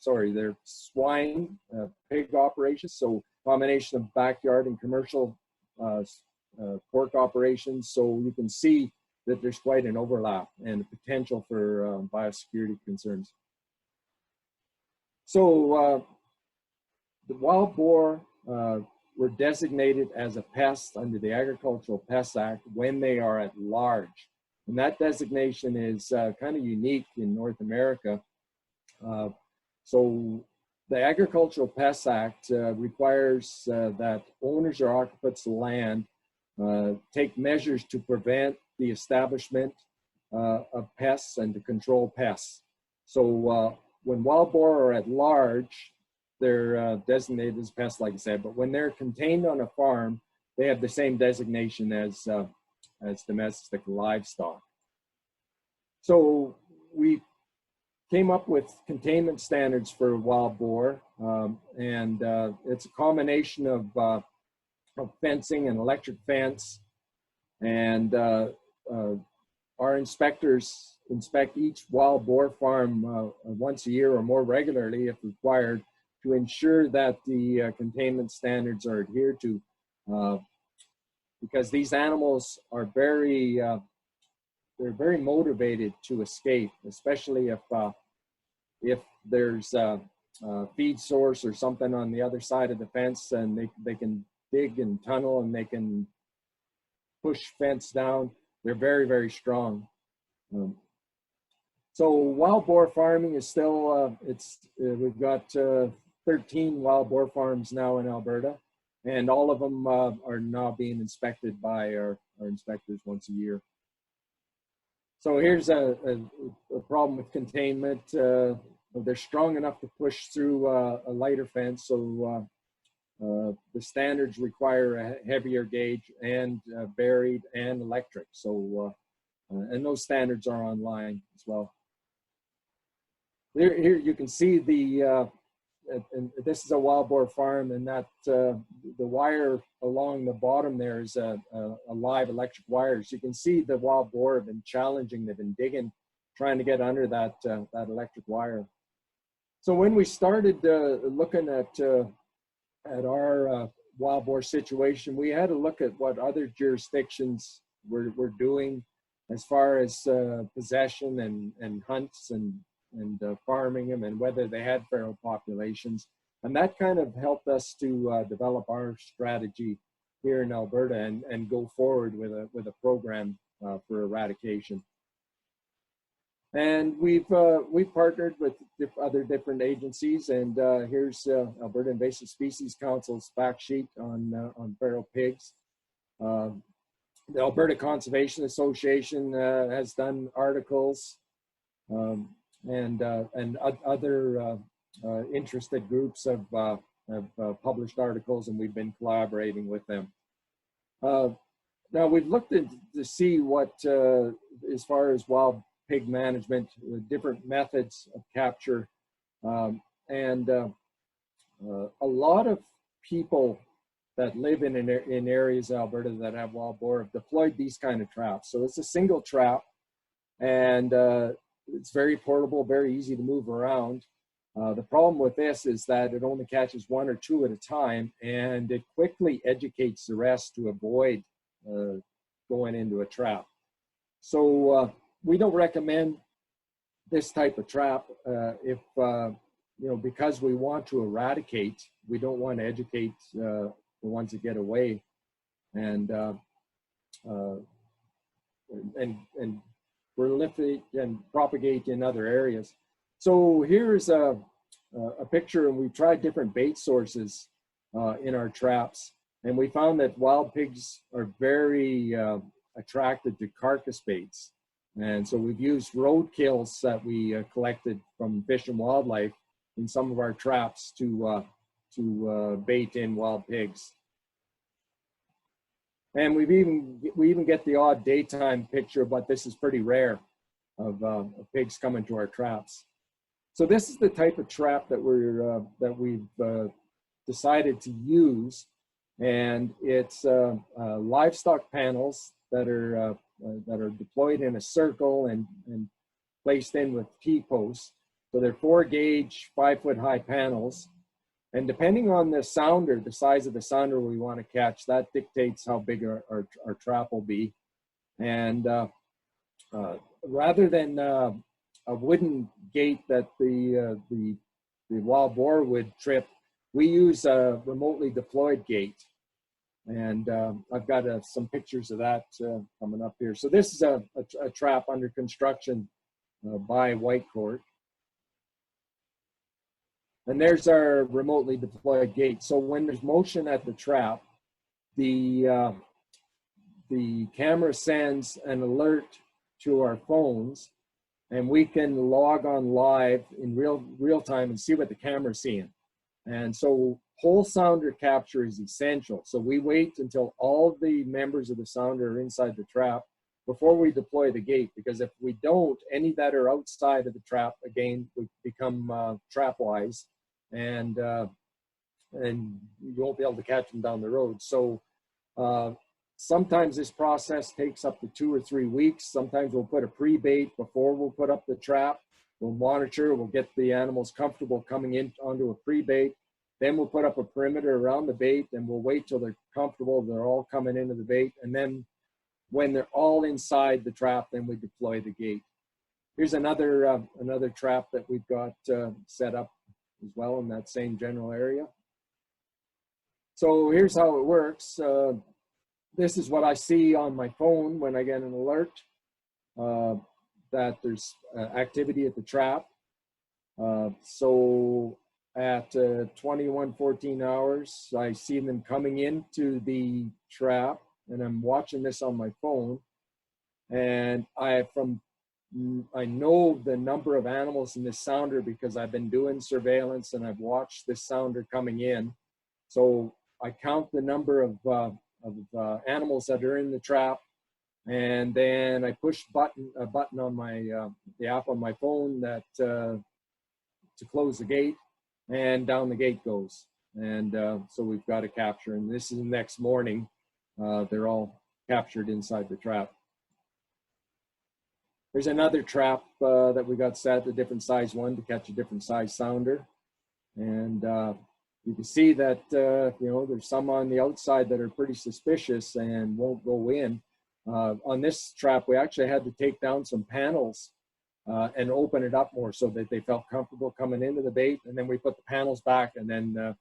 they're swine pig operations. So combination of backyard and commercial pork operations. So you can see that there's quite an overlap and a potential for biosecurity concerns. So the wild boar were designated as a pest under the Agricultural Pests Act when they are at large. And that designation is kind of unique in North America. So the Agricultural Pests Act requires that owners or occupants of land take measures to prevent the establishment of pests and to control pests. So when wild boar are at large, they're designated as pests, like I said, but when they're contained on a farm, they have the same designation as domestic livestock. So we came up with containment standards for wild boar, and it's a combination of fencing and electric fence, and our inspectors inspect each wild boar farm once a year or more regularly if required to ensure that the containment standards are adhered to, because these animals are they're very motivated to escape, especially if there's a feed source or something on the other side of the fence, and they can dig and tunnel and they can push fence down. They're very, very strong. So wild boar farming is still, we've got 13 wild boar farms now in Alberta, and all of them are now being inspected by our inspectors once a year. So here's a problem with containment. They're strong enough to push through a lighter fence, so the standards require a heavier gauge and buried and electric. So, and those standards are online as well. Here you can see and this is a wild boar farm, and that the wire along the bottom there is a live electric wire. So you can see the wild boar have been challenging, they've been digging, trying to get under that electric wire. So when we started looking at our wild boar situation, we had to look at what other jurisdictions were doing as far as possession and hunts and farming them, and whether they had feral populations. And that kind of helped us to develop our strategy here in Alberta and go forward with a program for eradication. And we've partnered with other different agencies, and here's Alberta Invasive Species Council's fact sheet on feral pigs. The Alberta Conservation Association has done articles, and other interested groups have published articles, and we've been collaborating with them. Now we've looked to see what, as far as wild pig management, different methods of capture, and a lot of people that live in areas of Alberta that have wild boar have deployed these kind of traps. So it's a single trap, and it's very portable, very easy to move around. The problem with this is that it only catches one or two at a time, and it quickly educates the rest to avoid going into a trap. So we don't recommend this type of trap if, because we want to eradicate, we don't want to educate the ones that get away and proliferate and propagate in other areas. So here's a picture, and we've tried different bait sources in our traps, and we found that wild pigs are very attracted to carcass baits. And so we've used roadkills that we collected from Fish and Wildlife in some of our traps to bait in wild pigs. And we even get the odd daytime picture, but this is pretty rare, of pigs coming to our traps. So this is the type of trap that we've decided to use, and it's livestock panels that are deployed in a circle and placed in with T-posts. So they're 4-gauge, 5-foot-high panels. And depending on the sounder, the size of the sounder we want to catch, that dictates how big our trap will be. And rather than a wooden gate that the wild boar would trip, we use a remotely deployed gate. And I've got some pictures of that coming up here. So this is a trap under construction by Whitecourt. And there's our remotely deployed gate. So when there's motion at the trap, the camera sends an alert to our phones, and we can log on live in real time and see what the camera's seeing. And so whole sounder capture is essential. So we wait until all the members of the sounder are inside the trap before we deploy the gate, because if we don't, any that are outside of the trap, again, we become trap-wise, and you won't be able to catch them down the road. So sometimes this process takes up to 2 or 3 weeks. Sometimes we'll put a pre-bait before we'll put up the trap. We'll monitor, we'll get the animals comfortable coming in onto a pre-bait. Then we'll put up a perimeter around the bait, and we'll wait till they're comfortable, they're all coming into the bait. And then when they're all inside the trap, then we deploy the gate. Here's another trap that we've got set up as well in that same general area. So here's how it works. This is what I see on my phone when I get an alert that there's activity at the trap. So at 21:14 hours, I see them coming into the trap, and I'm watching this on my phone. And from I know the number of animals in this sounder because I've been doing surveillance and I've watched this sounder coming in. So I count the number of animals that are in the trap, and then I push a button on my the app on my phone that to close the gate, and down the gate goes. And so we've got a capture, and this is the next morning. They're all captured inside the trap. There's another trap that we got set, a different size one, to catch a different size sounder. And you can see that, you know, there's some on the outside that are pretty suspicious and won't go in. On this trap, we actually had to take down some panels and open it up more so that they felt comfortable coming into the bait. And then we put the panels back, and then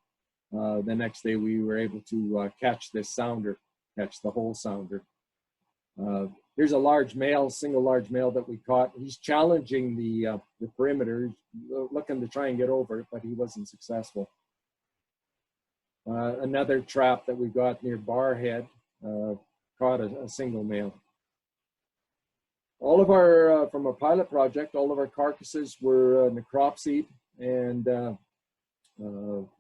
the next day we were able to catch this sounder, catch the whole sounder. Here's a large male, single large male that we caught. He's challenging the perimeter, looking to try and get over it, but he wasn't successful. Another trap that we got near Barhead caught a single male. All of our, from our pilot project, all of our carcasses were necropsied, and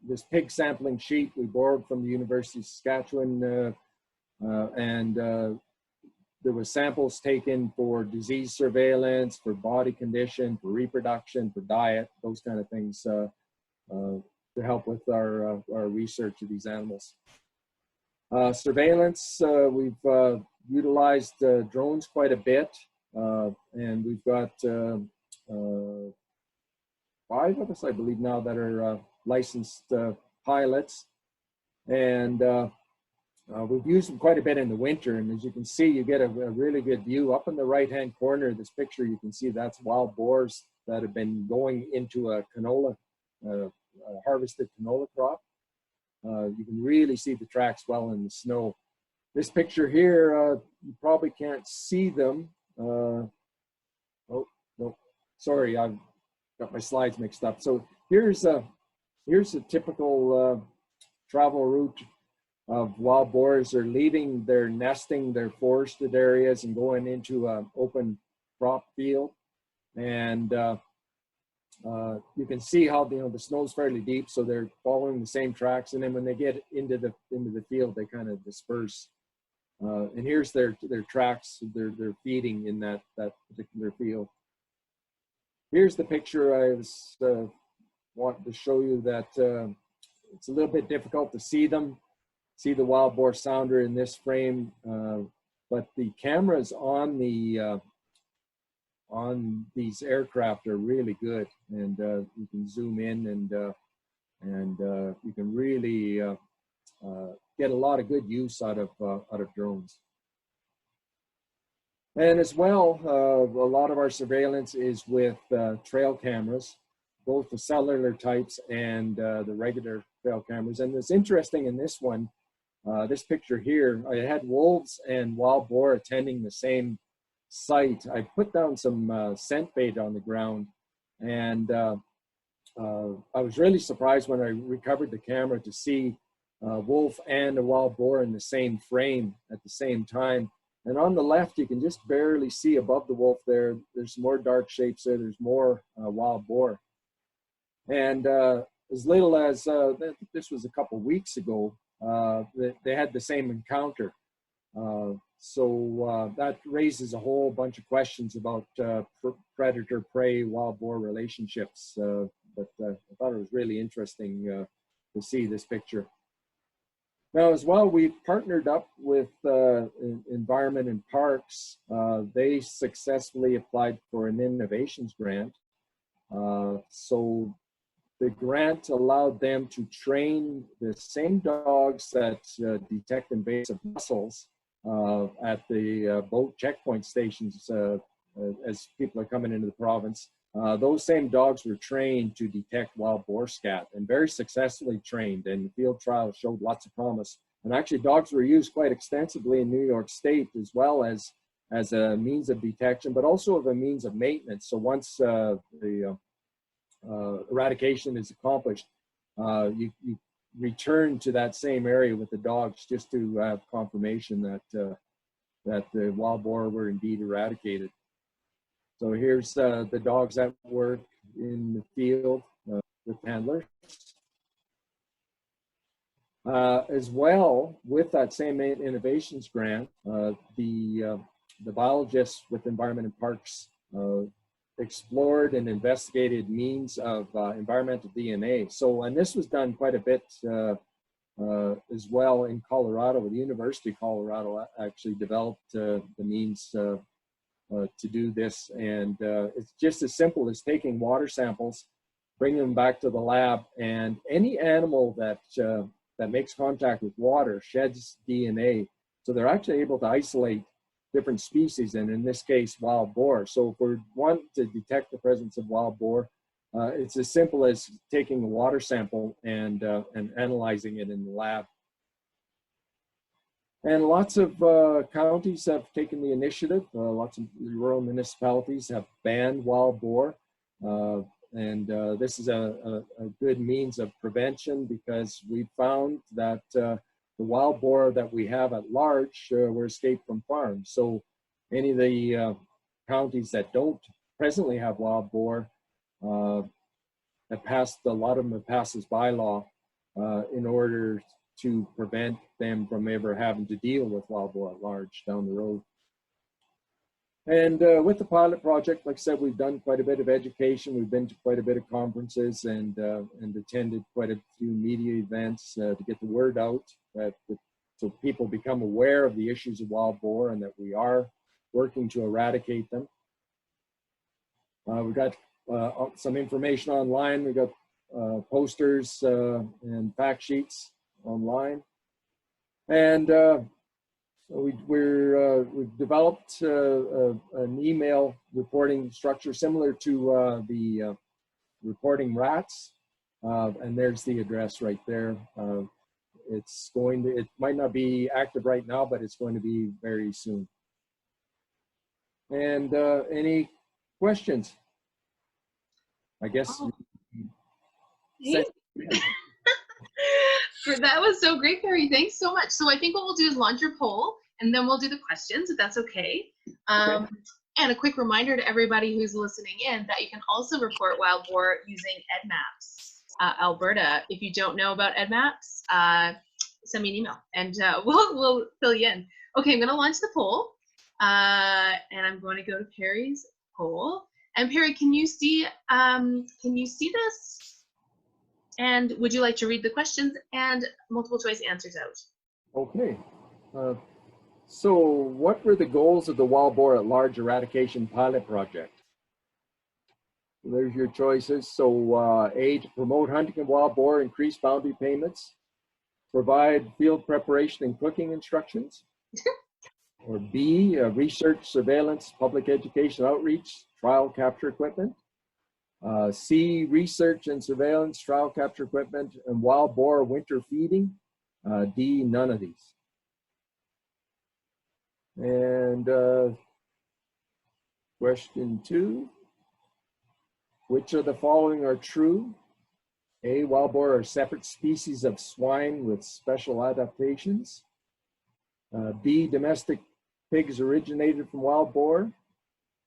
this pig sampling sheet we borrowed from the University of Saskatchewan, and there were samples taken for disease surveillance, for body condition, for reproduction, for diet, those kind of things to help with our research of these animals. Surveillance, we've utilized drones quite a bit, and we've got 5 of us, I believe now, that are licensed pilots, and we've used them quite a bit in the winter. And as you can see, you get a really good view. Up in the right-hand corner of this picture, you can see that's wild boars that have been going into a canola, harvested canola crop. You can really see the tracks well in the snow. This picture here, you probably can't see them. Oh, no, sorry, I've got my slides mixed up. So here's a typical travel route of wild boars. Are leaving their nesting, their forested areas, and going into an open crop field. And you can see how the snow's fairly deep, so they're following the same tracks. And then when they get into the field, they kind of disperse. And here's their tracks. They're feeding in that particular field. Here's the picture I was wanting to show you that it's a little bit difficult to see them. See the wild boar sounder in this frame, but the cameras on these aircraft are really good, and you can zoom in, and you can really get a lot of good use out of drones. And as well, a lot of our surveillance is with trail cameras, both the cellular types and the regular trail cameras. And it's interesting in this one. This picture here, I had wolves and wild boar attending the same site. I put down some scent bait on the ground, and I was really surprised when I recovered the camera to see a wolf and a wild boar in the same frame at the same time. And on the left, you can just barely see above the wolf there. There's more dark shapes there. There's more wild boar. And as little as, this was a couple weeks ago, they had the same encounter. So that raises a whole bunch of questions about predator-prey wild boar relationships. But I thought it was really interesting to see this picture. Now, as well, we've partnered up with Environment and Parks. They successfully applied for an innovations grant. So the grant allowed them to train the same dogs that detect invasive mussels at the boat checkpoint stations as people are coming into the province. Those same dogs were trained to detect wild boar scat, and very successfully trained, and the field trials showed lots of promise. And actually, dogs were used quite extensively in New York State, as well as a means of detection, but also as a means of maintenance. So once the eradication is accomplished, you return to that same area with the dogs just to have confirmation that that the wild boar were indeed eradicated. So here's the dogs at work in the field with handlers. As well, with that same innovations grant, the biologists with Environment and Parks explored and investigated means of environmental DNA. So, and this was done quite a bit as well in Colorado. The University of Colorado actually developed the means to do this. And it's just as simple as taking water samples, bringing them back to the lab, and any animal that that makes contact with water sheds DNA. So they're actually able to isolate different species, and in this case, wild boar. So if we want to detect the presence of wild boar, it's as simple as taking a water sample and analyzing it in the lab. And lots of counties have taken the initiative. Lots of rural municipalities have banned wild boar. This is a good means of prevention, because we found that the wild boar that we have at large were escaped from farms. So any of the counties that don't presently have wild boar have passed, a lot of them have passed this bylaw in order to prevent them from ever having to deal with wild boar at large down the road. And with the pilot project, like I said, we've done quite a bit of education. We've been to quite a bit of conferences and attended quite a few media events to get the word out, so people become aware of the issues of wild boar and that we are working to eradicate them. We've got some information online. We've got posters and fact sheets online. And we've developed an email reporting structure similar to the reporting rats, and there's the address right there. It might not be active right now, but it's going to be very soon. And any questions? I guess. Oh. That was so great, Perry. Thanks so much. So I think what we'll do is launch your poll, and then we'll do the questions, if that's okay. Okay. And a quick reminder to everybody who's listening in that you can also report wild boar using EdMaps Alberta. If you don't know about EdMaps, send me an email, and we'll fill you in. Okay, I'm going to launch the poll, and I'm going to go to Perry's poll. And Perry, can you see this? And would you like to read the questions and multiple choice answers out? Okay. So what were the goals of the wild boar at large eradication pilot project? There's your choices. So A, to promote hunting of wild boar, increase boundary payments, provide field preparation and cooking instructions. Or B, research, surveillance, public education outreach, trial capture equipment. C, research and surveillance, trial capture equipment, and wild boar winter feeding. D, none of these. And question 2, which of the following are true? A, wild boar are separate species of swine with special adaptations. B, domestic pigs originated from wild boar.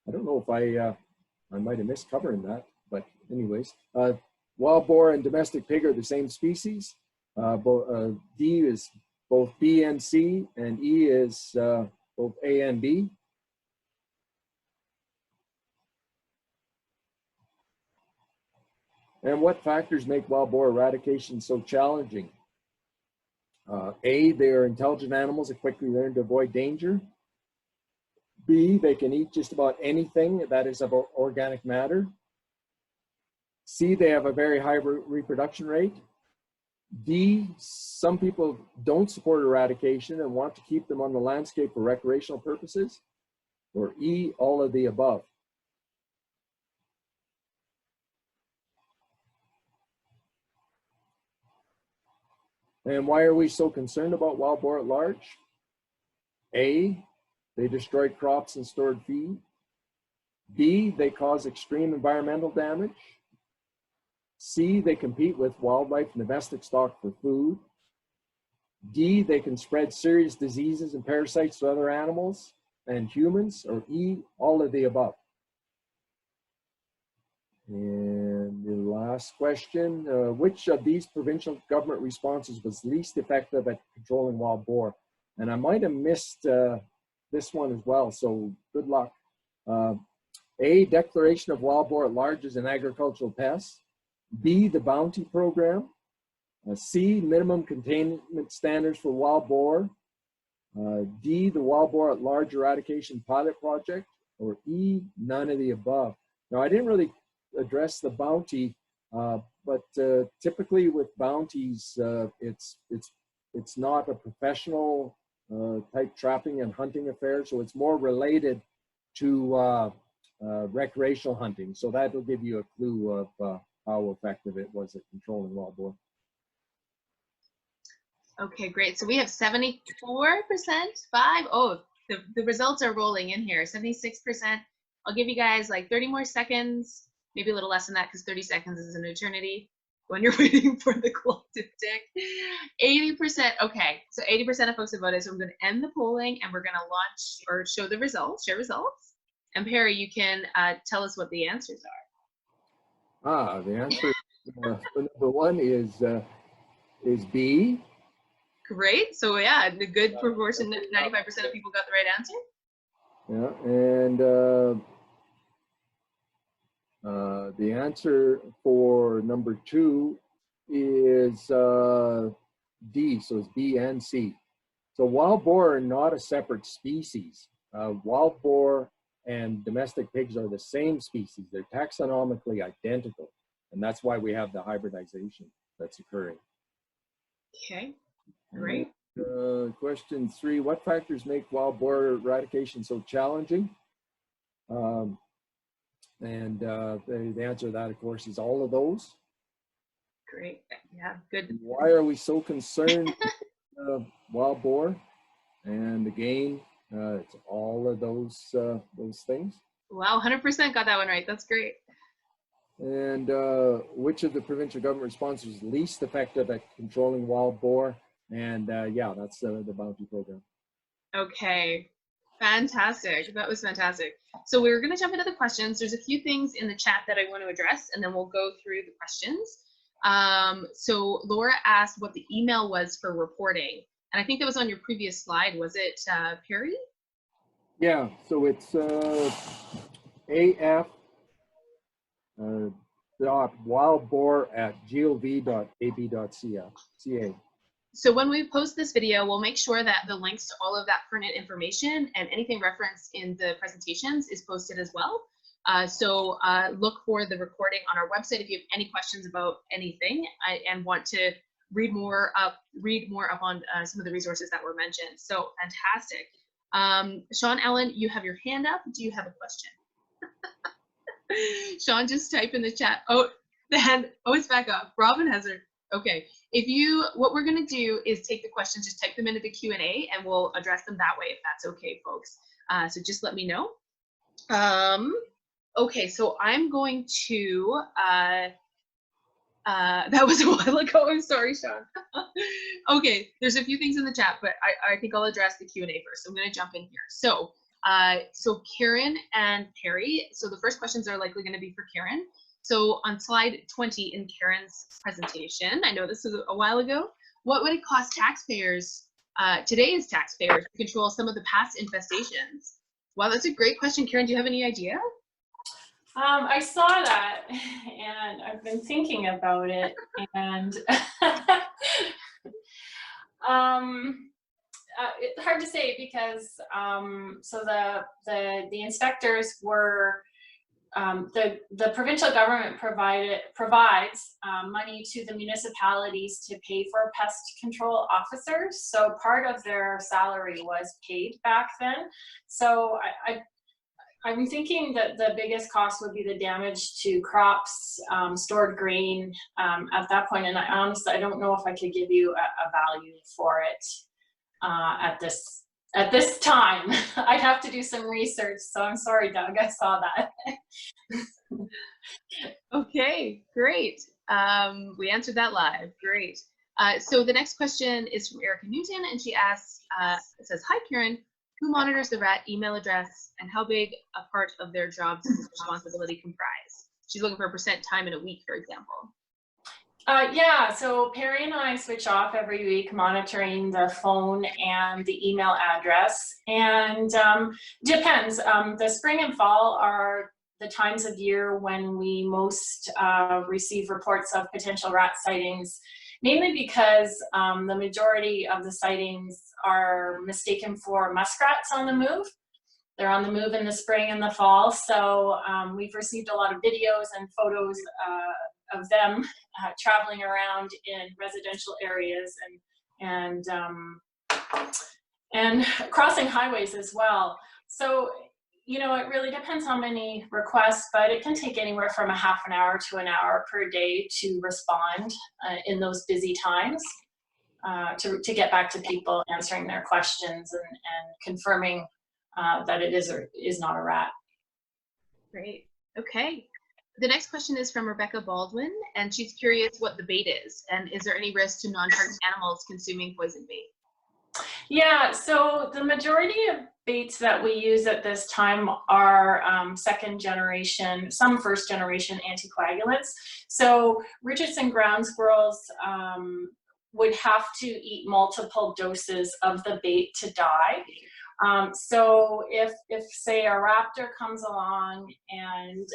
I don't know if I might have missed covering that. But anyways, wild boar and domestic pig are the same species. D is both B and C, and E is both A and B. And what factors make wild boar eradication so challenging? A, they are intelligent animals that quickly learn to avoid danger. B, they can eat just about anything that is of organic matter. C, they have a very high reproduction rate. D, some people don't support eradication and want to keep them on the landscape for recreational purposes. Or E, all of the above. And why are we so concerned about wild boar at large? A, they destroy crops and stored feed. B, they cause extreme environmental damage. C, they compete with wildlife and domestic stock for food. D, they can spread serious diseases and parasites to other animals and humans. Or E, all of the above. And the last question, which of these provincial government responses was least effective at controlling wild boar? And I might have missed this one as well, so good luck. A, declaration of wild boar at large as an agricultural pest. B, the bounty program. C, minimum containment standards for wild boar. D, the wild boar at large eradication pilot project. Or E, none of the above. Now, I didn't really address the bounty, but typically with bounties, it's not a professional type trapping and hunting affair, so it's more related to recreational hunting. So that'll give you a clue of how effective it was at controlling wild boar. Okay, great. So we have 74%, the results are rolling in here, 76%. I'll give you guys like 30 more seconds, maybe a little less than that because 30 seconds is an eternity when you're waiting for the clock to tick. 80%, okay, so 80% of folks have voted. So I'm going to end the polling and we're going to launch or show the results, share results. And Perry, you can tell us what the answers are. The answer for number one is B. Great. So yeah, the good proportion, 95% of people got the right answer. Yeah, and the answer for number two is D, so it's B and C. So wild boar are not a separate species. Wild boar and domestic pigs are the same species. They're taxonomically identical, and that's why we have the hybridization that's occurring. Okay, great. Question three, what factors make wild boar eradication so challenging? And the answer to that, of course, is all of those. Great, yeah, good. Why are we so concerned with wild boar? And again, it's all of those things. Wow, 100% got that one right. That's great. And which of the provincial government responses is least effective at controlling wild boar? And yeah, that's the bounty program. Okay, fantastic. That was fantastic. So we're going to jump into the questions. There's a few things in the chat that I want to address, and then we'll go through the questions. So Laura asked what the email was for reporting. And I think that was on your previous slide. Was it Perry? Yeah, so it's af wildboar@gov.ab.ca. So when we post this video, we'll make sure that the links to all of that pertinent information and anything referenced in the presentations is posted as well. So look for the recording on our website if you have any questions about anything and want to read more up on some of the resources that were mentioned. So fantastic. Sean Allen, you have your hand up. Do you have a question? Sean, just type in the chat. Oh, the hand. Oh, it's back up. Robin has her. Okay. What we're going to do is take the questions, just type them into the Q&A, and we'll address them that way if that's okay, folks. So just let me know. Okay, so I'm going to, that was a while ago. I'm sorry, Sean. Okay, there's a few things in the chat, but I think I'll address the Q&A first. I'm going to jump in here. So Karen and Perry, so the first questions are likely going to be for Karen. So on slide 20 in Karen's presentation, I know this was a while ago, what would it cost taxpayers, today's taxpayers, to control some of the past infestations? Wow, that's a great question. Karen, do you have any idea? I saw that and I've been thinking about it, and it's hard to say because so the inspectors were the provincial government provides money to the municipalities to pay for pest control officers. So part of their salary was paid back then. So I'm thinking that the biggest cost would be the damage to crops, stored grain at that point. And I don't know if I could give you a value for it at this time. I'd have to do some research. So I'm sorry, Doug, I saw that. Okay, great. We answered that live. Great. So the next question is from Erica Newton, and she asks, it says, hi, Karen. Who monitors the rat email address, and how big a part of their job does this responsibility comprise? she's looking for a percent time in a week, for example. Yeah, so Perry and I switch off every week, monitoring the phone and the email address, and depends. The spring and fall are the times of year when we most receive reports of potential rat sightings, mainly because the majority of the sightings are mistaken for muskrats on the move. They're on the move in the spring and the fall, so we've received a lot of videos and photos of them traveling around in residential areas and crossing highways as well. So, you know, it really depends how many requests, but it can take anywhere from a half an hour to an hour per day to respond in those busy times to get back to people, answering their questions and confirming that it is or is not a rat. Great. Okay. The next question is from Rebecca Baldwin, and she's curious what the bait is, and is there any risk to non-target animals consuming poison bait? Yeah, so the majority of baits that we use at this time are second generation, some first generation anticoagulants. So Richardson ground squirrels would have to eat multiple doses of the bait to die. So if say a raptor comes along and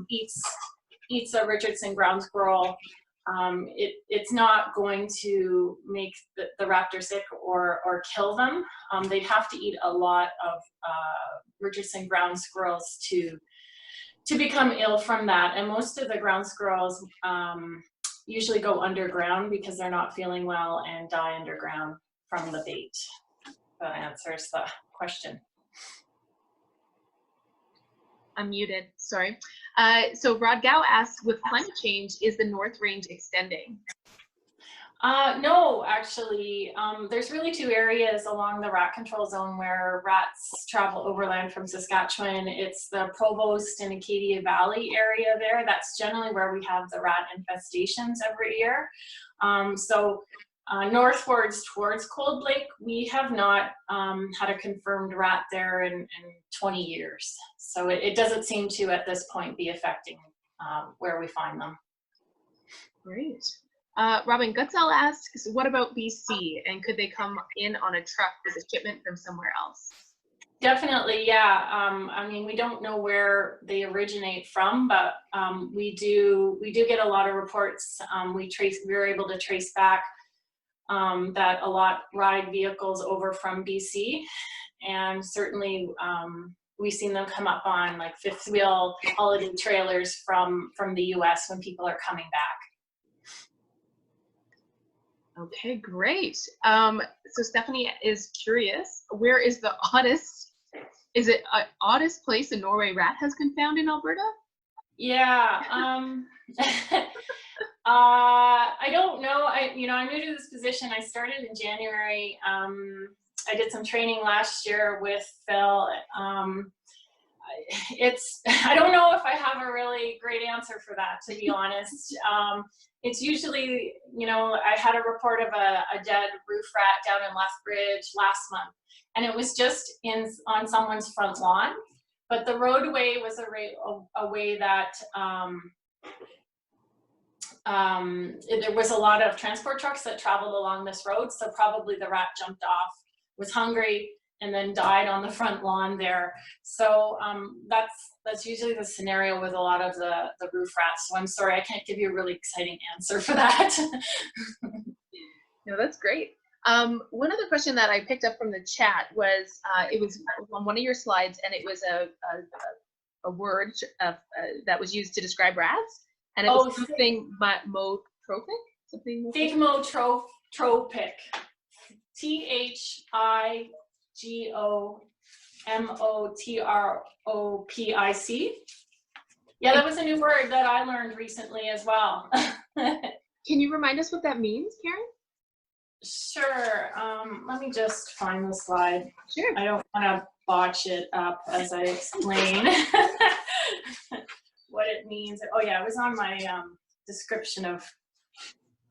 eats a Richardson ground squirrel, it's not going to make the raptor sick or kill them. They'd have to eat a lot of Richardson ground squirrels to become ill from that. And most of the ground squirrels usually go underground because they're not feeling well and die underground from the bait. That answers the question. I'm muted, sorry. So Rodgau asks, with climate change, is the North Range extending? No, actually, there's really two areas along the rat control zone where rats travel overland from Saskatchewan. It's the Provost and Acadia Valley area there. That's generally where we have the rat infestations every year. Northwards towards Cold Lake, we have not had a confirmed rat there in 20 years. So it doesn't seem to, at this point, be affecting where we find them. Great. Robin Gutzel asks, what about BC? And could they come in on a truck with a shipment from somewhere else? Definitely, yeah. I mean, we don't know where they originate from, but we do get a lot of reports. We're able to trace back that a lot ride vehicles over from BC, and certainly we've seen them come up on like fifth wheel holiday trailers from the US when people are coming back. Okay, great. So Stephanie is curious, where is the oddest, is it oddest place a Norway rat has been found in Alberta? Yeah. I don't know. I'm new to this position. I started in January. I did some training last year with Phil. I don't know if I have a really great answer for that, to be honest. It's usually, I had a report of a dead roof rat down in Lethbridge last month, and it was just on someone's front lawn, but the roadway was a way that there was a lot of transport trucks that traveled along this road, so probably the rat jumped off, was hungry, and then died on the front lawn there. So that's usually the scenario with a lot of the roof rats. So I'm sorry, I can't give you a really exciting answer for that. No, that's great. One other question that I picked up from the chat was, it was on one of your slides, and it was a word that was used to describe rats. And it was something thigmotropic? Thigmotropic. Thigmotropic. Yeah, that was a new word that I learned recently as well. Can you remind us what that means, Karen? Sure. Let me just find the slide. Sure. I don't want to botch it up as I explain what it means. Oh yeah, it was on my description of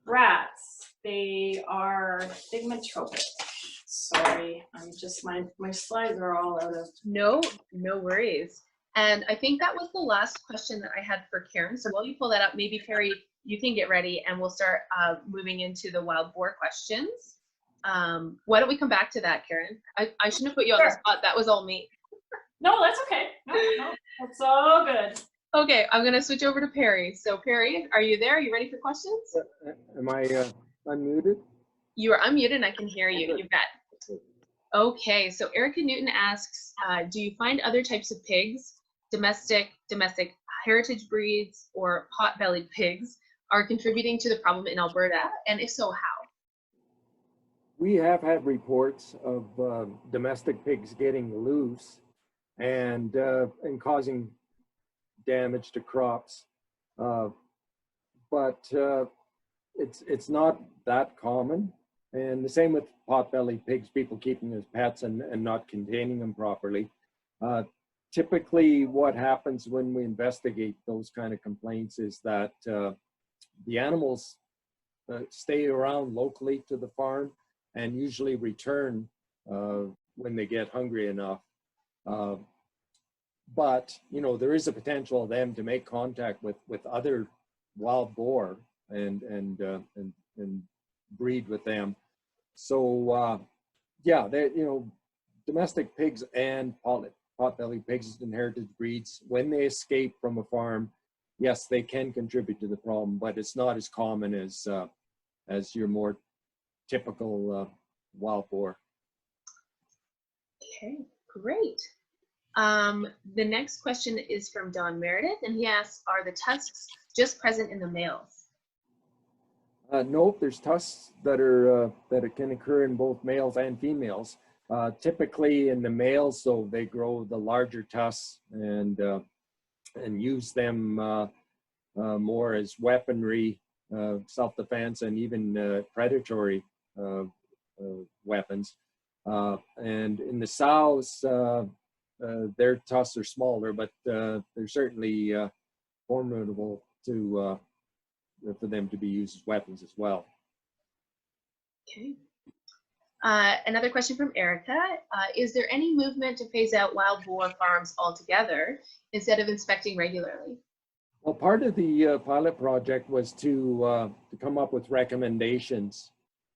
rats. They are thigmotropic. Sorry, I'm just my slides are all out of. No worries. And I think that was the last question that I had for Karen. So while you pull that up, maybe Perry, you can get ready and we'll start moving into the wild boar questions. Why don't we come back to that, Karen? I shouldn't have put you on the spot. That was all me. No, that's okay. No, that's all good. Okay, I'm going to switch over to Perry. So Perry, are you there? Are you ready for questions? Am I unmuted? You are unmuted and I can hear you. You bet. Okay, so Erica Newton asks, do you find other types of pigs, domestic heritage breeds, or pot-bellied pigs are contributing to the problem in Alberta? And if so, how? We have had reports of domestic pigs getting loose and causing damage to crops, but it's not that common. And the same with pot-bellied pigs, people keeping as pets and not containing them properly. Typically what happens when we investigate those kind of complaints is that the animals stay around locally to the farm and usually return when they get hungry enough. But, you know, there is a potential of them to make contact with other wild boar and breed with them. So, yeah, they, you know, domestic pigs and pot-bellied pigs and heritage breeds, when they escape from a farm, yes, they can contribute to the problem, but it's not as common as your more typical wild boar. Okay, great. The next question is from Don Meredith, and he asks, are the tusks just present in the males? Nope, there's tusks that it can occur in both males and females. Typically in the males, so they grow the larger tusks and use them more as weaponry, self-defense, and even predatory weapons. And in the sows, their tusks are smaller, but they're certainly formidable to for them to be used as weapons as well. Okay. Another question from Erica. Is there any movement to phase out wild boar farms altogether instead of inspecting regularly? Well, part of the pilot project was to come up with recommendations.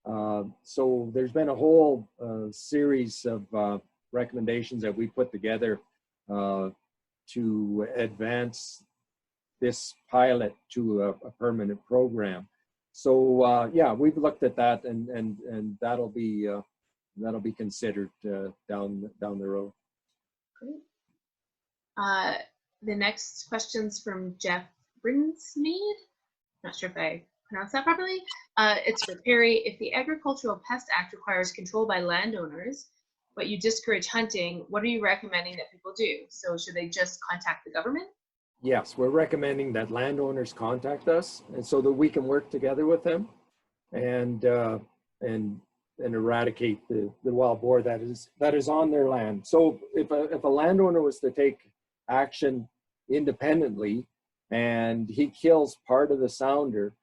So there's been a whole series of recommendations that we put together to advance this pilot to a permanent program. So yeah, we've looked at that, and that'll be considered down the road. Great. The next question's from Jeff Brinsmead. Not sure if I pronounced that properly. It's for Perry. If the Agricultural Pest Act requires control by landowners, but you discourage hunting, what are you recommending that people do? So should they just contact the government? Yes, we're recommending that landowners contact us, and so that we can work together with them and eradicate the wild boar that is on their land. So if a landowner was to take action independently and he kills part of the sounder,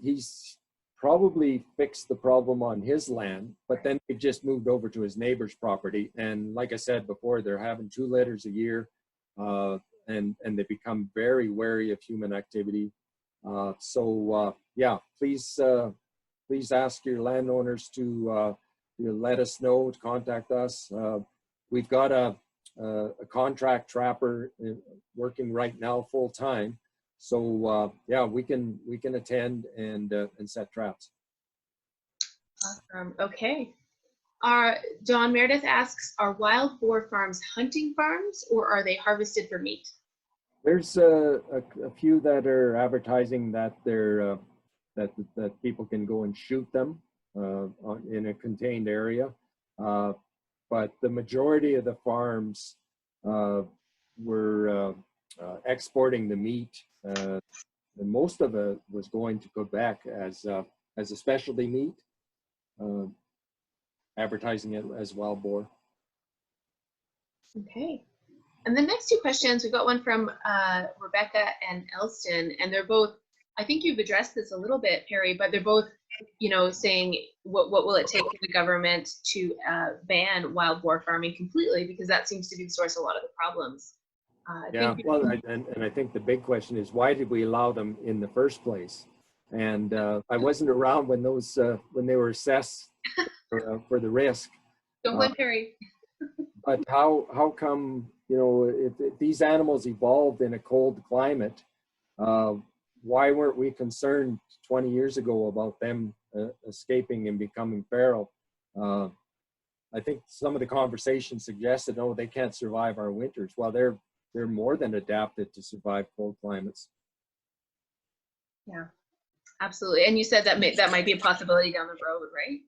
he's probably fixed the problem on his land, but then they've just moved over to his neighbor's property. And like I said before, they're having 2 litters a year. And they become very wary of human activity. So yeah, please ask your landowners to let us know, to contact us. We've got a contract trapper working right now full time. So yeah, we can attend and set traps. Awesome. Okay. John Meredith asks, are wild boar farms hunting farms, or are they harvested for meat? There's a few that are advertising that they're that people can go and shoot them in a contained area, but the majority of the farms were exporting the meat, and most of it was going to Quebec as a specialty meat. Advertising it as wild boar. Okay. And the next 2 questions, we've got one from Rebecca and Elston, and they're both, I think you've addressed this a little bit, Perry, but they're both, you know, saying what will it take for the government to ban wild boar farming completely, because that seems to be the source of a lot of the problems. Yeah, well, and I think the big question is, why did we allow them in the first place? And I wasn't around when those when they were assessed for the risk. Don't blame Perry. But how come, you know, if these animals evolved in a cold climate, why weren't we concerned 20 years ago about them escaping and becoming feral? I think some of the conversation suggested, oh, they can't survive our winters. Well, they're more than adapted to survive cold climates. Yeah, absolutely. And you said that that might be a possibility down the road, right?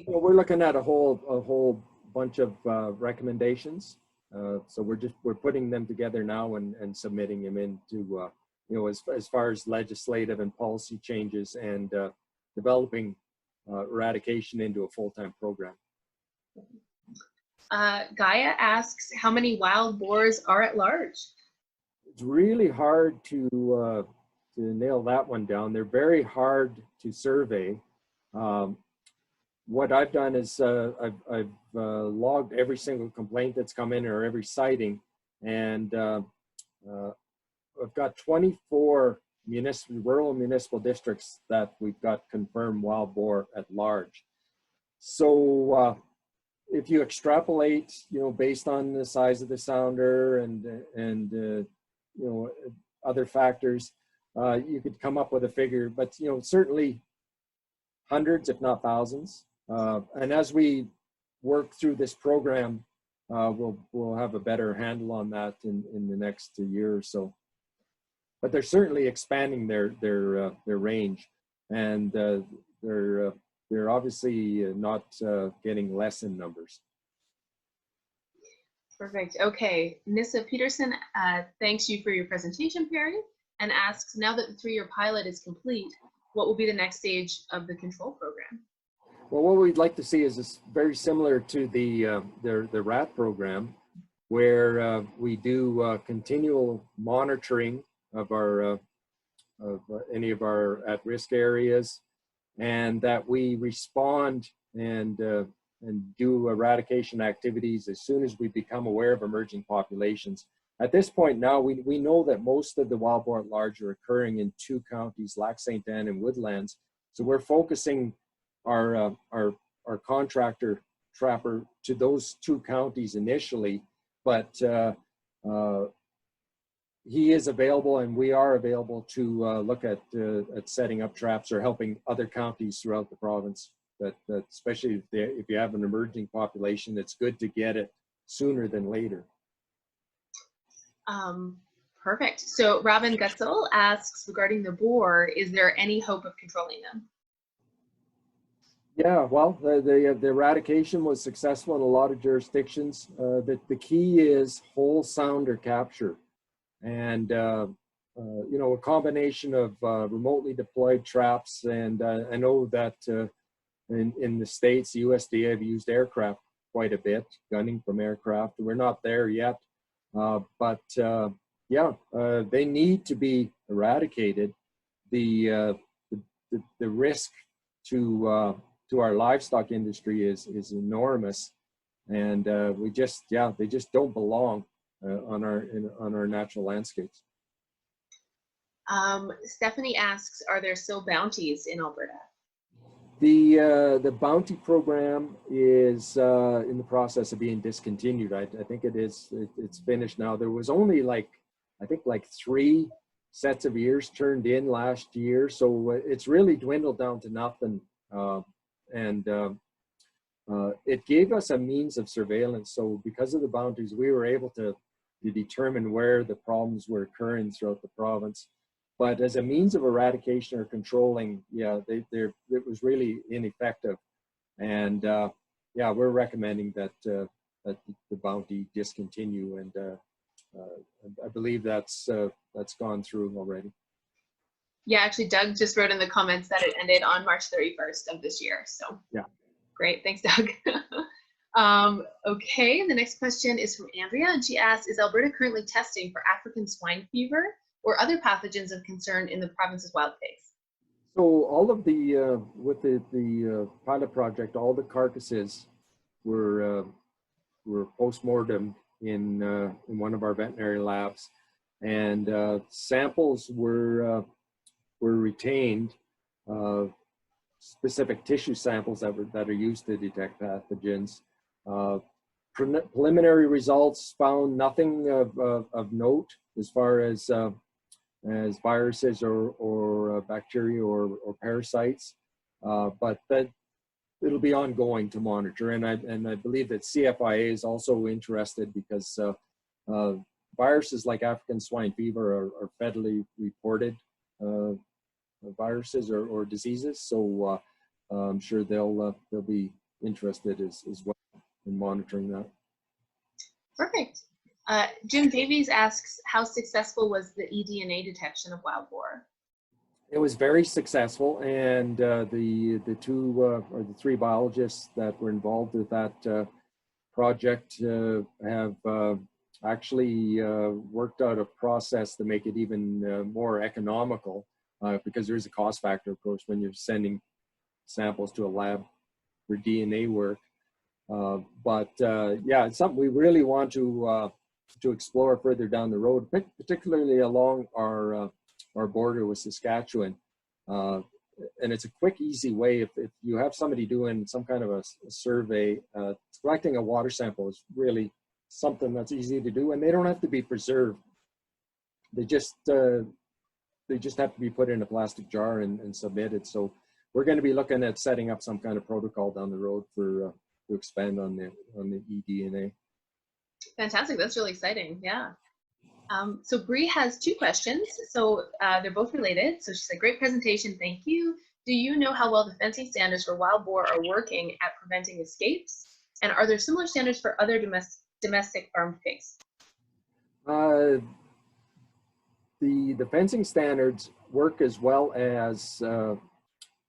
Well, we're looking at a whole bunch of recommendations. So we're putting them together now and submitting them into you know, as far as legislative and policy changes and developing eradication into a full-time program. Gaia asks, how many wild boars are at large? It's really hard to nail that one down. They're very hard to survey. What I've done is I've logged every single complaint that's come in or every sighting, and I've got 24 rural municipal districts that we've got confirmed wild boar at large. So if you extrapolate, you know, based on the size of the sounder and you know, other factors, you could come up with a figure, but, you know, certainly hundreds, if not thousands. And as we work through this program, we'll have a better handle on that in the next year or so. But they're certainly expanding their range, and they're obviously not getting less in numbers. Perfect. Okay, Nissa Peterson thanks you for your presentation, Perry, and asks, now that the 3-year pilot is complete, what will be the next stage of the control program? Well, what we'd like to see is very similar to the rat program, where we do continual monitoring of our any of our at-risk areas, and that we respond and do eradication activities as soon as we become aware of emerging populations. At this point now, we know that most of the wild boar at large are occurring in 2 counties, Lac St. Anne and Woodlands. So we're focusing our contractor trapper to those 2 counties initially, but he is available and we are available to look at setting up traps or helping other counties throughout the province. That especially if you have an emerging population, it's good to get it sooner than later. Perfect. So Robin Gutzel asks, regarding the boar, is there any hope of controlling them? Yeah, well, the eradication was successful in a lot of jurisdictions. The key is whole sounder capture. And, you know, a combination of remotely deployed traps, and I know that in the States, the USDA have used aircraft quite a bit, gunning from aircraft. We're not there yet, but yeah, they need to be eradicated. The risk to our livestock industry is enormous, and they just don't belong on our natural landscapes. Stephanie asks, are there still bounties in Alberta? The bounty program is in the process of being discontinued. I think it's finished now. There was only I think 3 sets of ears turned in last year, so it's really dwindled down to nothing. It gave us a means of surveillance. So because of the bounties, we were able to determine where the problems were occurring throughout the province. But as a means of eradication or controlling, yeah, it was really ineffective. And yeah, we're recommending that that the bounty discontinue, and I believe that's gone through already. Yeah, actually, Doug just wrote in the comments that it ended on March 31st of this year. So yeah, great, thanks, Doug. Okay, the next question is from Andrea, and she asks, is Alberta currently testing for African swine fever or other pathogens of concern in the province's wild pigs? So all of the with the pilot project, all the carcasses were post-mortem in one of our veterinary labs, and samples were retained, specific tissue samples that are used to detect pathogens. Preliminary results found nothing of note as far as viruses or bacteria or parasites, but that it'll be ongoing to monitor. And I believe that CFIA is also interested because viruses like African swine fever are federally reported viruses or diseases. So I'm sure they'll be interested as well in monitoring that. Perfect. Jim Davies asks, how successful was the eDNA detection of wild boar? It was very successful, and the two or the three biologists that were involved with that project have actually worked out a process to make it even more economical, because there's a cost factor, of course, when you're sending samples to a lab for DNA work. Yeah, it's something we really want to explore further down the road, particularly along our border with Saskatchewan. And it's a quick, easy way. If you have somebody doing some kind of a survey, collecting a water sample is really something that's easy to do, and they don't have to be preserved. They just have to be put in a plastic jar and submitted. So we're going to be looking at setting up some kind of protocol down the road for to expand on the eDNA. Fantastic. That's really exciting. Yeah. So Bree has two questions. So they're both related. So she said, great presentation. Thank you. Do you know how well the fencing standards for wild boar are working at preventing escapes? And are there similar standards for other domestic farmed pigs? The fencing standards work as well as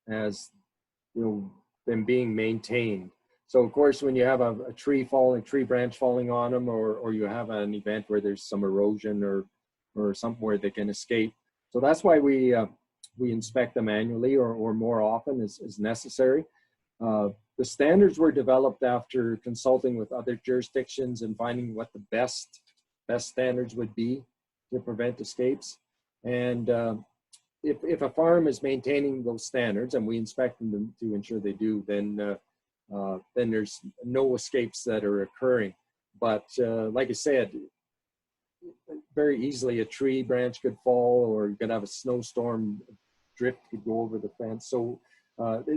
them being maintained. So of course, when you have a tree branch falling on them, or you have an event where there's some erosion or somewhere they can escape. So that's why we inspect them annually or more often as necessary. The standards were developed after consulting with other jurisdictions and finding what the best standards would be to prevent escapes. And if a farm is maintaining those standards, and we inspect them to ensure they do, then there's no escapes that are occurring. But like I said, very easily a tree branch could fall, or you could have a snowstorm, drift could go over the fence. So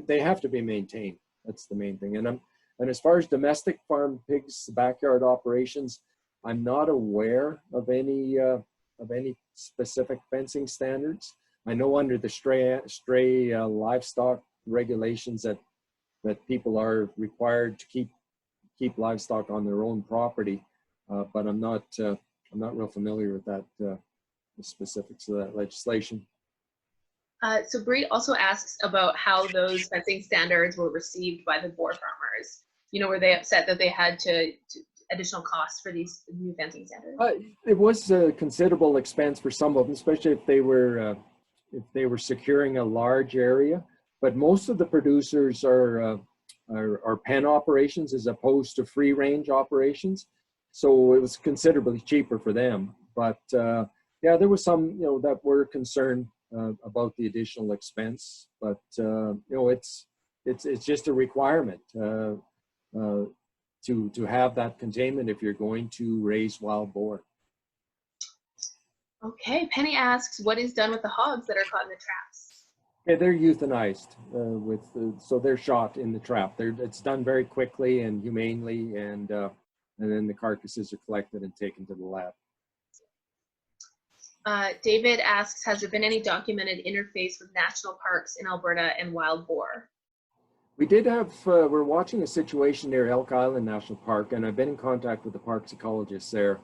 they have to be maintained. That's the main thing. And as far as domestic farm pigs, backyard operations, I'm not aware of any specific fencing standards. I know under the stray livestock regulations that people are required to keep livestock on their own property, but I'm not real familiar with that, the specifics of that legislation. So Bree also asks about how those fencing standards were received by the boar farmers. Were they upset that they had to additional costs for these new fencing standards? It was a considerable expense for some of them, especially if they were securing a large area. But most of the producers are pen operations as opposed to free range operations, so it was considerably cheaper for them. But yeah, there was some that were concerned about the additional expense. But it's just a requirement to have that containment if you're going to raise wild boar. Okay, Penny asks, what is done with the hogs that are caught in the traps? Yeah, they're euthanized so they're shot in the trap. It's done very quickly and humanely, and then the carcasses are collected and taken to the lab. David asks, has there been any documented interface with national parks in Alberta and wild boar? We did have, we're watching a situation near Elk Island National Park, and I've been in contact with the parks ecologists there.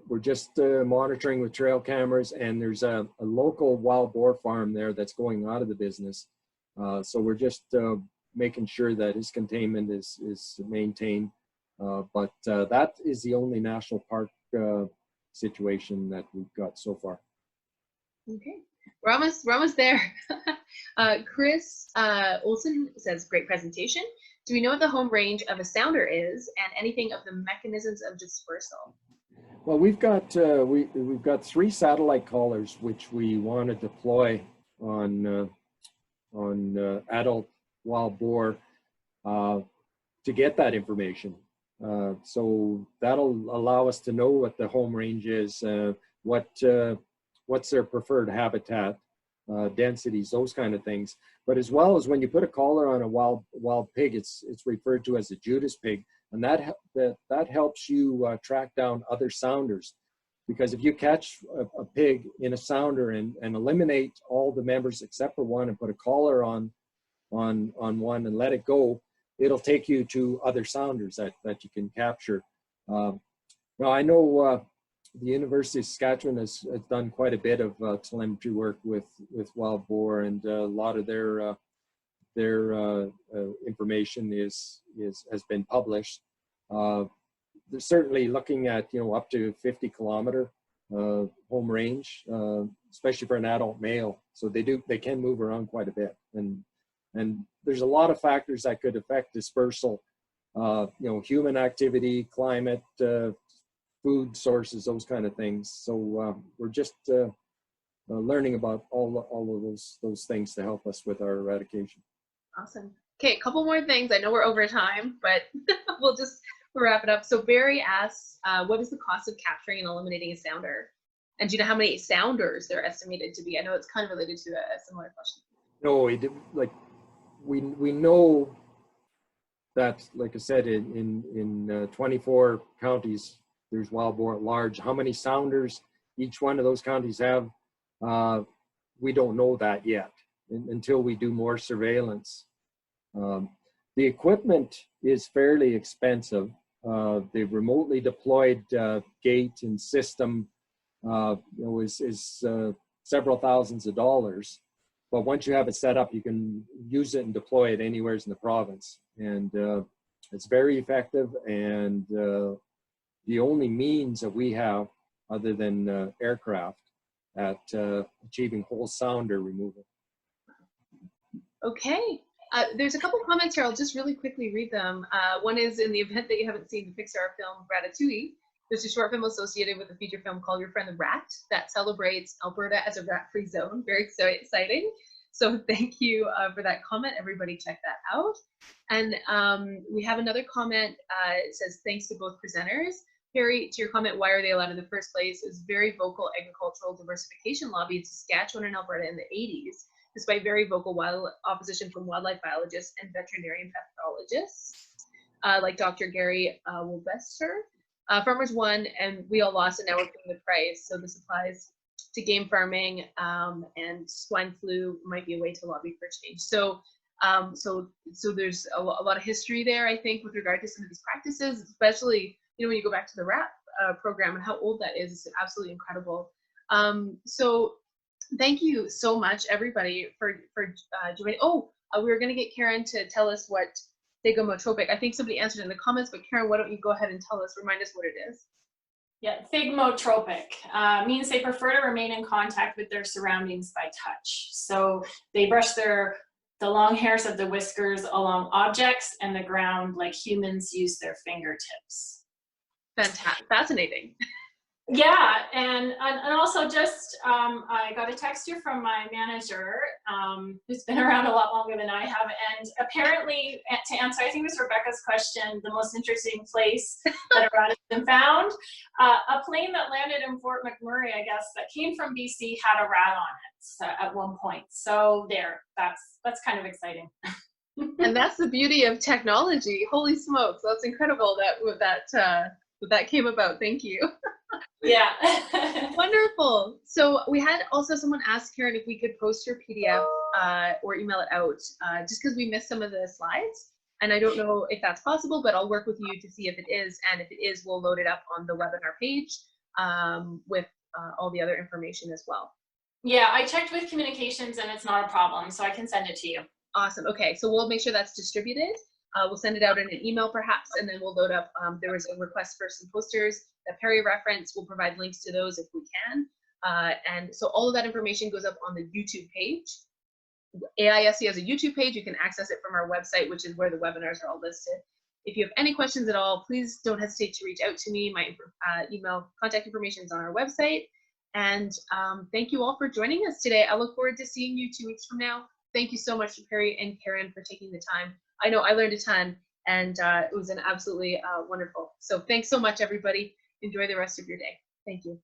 We're just monitoring with trail cameras, and there's a local wild boar farm there that's going out of the business. So we're just making sure that his containment is maintained. But that is the only national park situation that we've got so far. Okay, we're almost there. Chris Olson says, great presentation. Do we know what the home range of a sounder is, and anything of the mechanisms of dispersal? Well, we've got 3 satellite collars which we want to deploy on adult wild boar to get that information. So that'll allow us to know what the home range is, what's their preferred habitat, densities, those kind of things. But as well as when you put a collar on a wild pig, it's referred to as a Judas pig, and that helps you track down other sounders. Because if you catch a pig in a sounder and eliminate all the members except for one and put a collar on one and let it go, it'll take you to other sounders that you can capture. Now I know the University of Saskatchewan has done quite a bit of telemetry work with wild boar, and a lot of their information has been published. They're certainly looking at up to 50-kilometer home range, especially for an adult male. So they can move around quite a bit, and there's a lot of factors that could affect dispersal. Human activity, climate, food sources, those kind of things. So we're just learning about all of those things to help us with our eradication. Awesome. Okay, a couple more things. I know we're over time, but we'll just wrap it up. So Barry asks, what is the cost of capturing and eliminating a sounder? And do you know how many sounders they're estimated to be? I know it's kind of related to a similar question. No, we know that, like I said, in 24 counties, there's wild boar at large. How many sounders each one of those counties have, we don't know that yet until we do more surveillance. The equipment is fairly expensive. The remotely deployed gate and system is several thousands of dollars. But once you have it set up, you can use it and deploy it anywhere in the province. And it's very effective, and the only means that we have other than aircraft at achieving whole sounder removal. Okay. There's a couple comments here. I'll just really quickly read them. One is, in the event that you haven't seen the Pixar film Ratatouille, there's a short film associated with a feature film called Your Friend the Rat that celebrates Alberta as a rat-free zone. Very exciting. So thank you for that comment. Everybody check that out. And we have another comment. It says, thanks to both presenters. Harry, to your comment, why are they allowed in the first place? Is very vocal agricultural diversification lobby in Saskatchewan and Alberta in the 80s, despite very vocal opposition from wildlife biologists and veterinarian pathologists, like Dr. Gary Wilbester. Farmers won and we all lost, and now we're paying the price. So this applies to game farming, and swine flu might be a way to lobby for change. So there's a lot of history there, I think, with regard to some of these practices, especially when you go back to the RAP program and how old that is. It's absolutely incredible. So thank you so much, everybody, for joining. Oh, we were going to get Karen to tell us what thigmotropic. I think somebody answered in the comments, but Karen, why don't you go ahead and tell us, remind us what it is. Yeah, thigmotropic means they prefer to remain in contact with their surroundings by touch. So they brush the long hairs of the whiskers along objects and the ground like humans use their fingertips. Fantastic, fascinating. Yeah, and also just, I got a text here from my manager, who's been around a lot longer than I have, and apparently, to answer, I think it was Rebecca's question, the most interesting place that a rat has been found, a plane that landed in Fort McMurray, I guess, that came from BC had a rat on it at one point. So that's kind of exciting. And that's the beauty of technology. Holy smokes, that's incredible that came about. Thank you. Yeah. Wonderful. So we had also someone ask Karen if we could post your PDF or email it out, just because we missed some of the slides. And I don't know if that's possible, but I'll work with you to see if it is. And if it is, we'll load it up on the webinar page with all the other information as well. Yeah, I checked with communications and it's not a problem, so I can send it to you. Awesome. Okay, so we'll make sure that's distributed. We'll send it out in an email perhaps, and then we'll load up. There was a request for some posters that Perry referenced. We'll provide links to those if we can. And so all of that information goes up on the YouTube page. AISC has a YouTube page. You can access it from our website, which is where the webinars are all listed. If you have any questions at all, please don't hesitate to reach out to me. My email contact information is on our website. And thank you all for joining us today. I look forward to seeing you 2 weeks from now. Thank you so much to Perry and Karen for taking the time. I know I learned a ton, and it was an absolutely wonderful. So thanks so much, everybody. Enjoy the rest of your day. Thank you.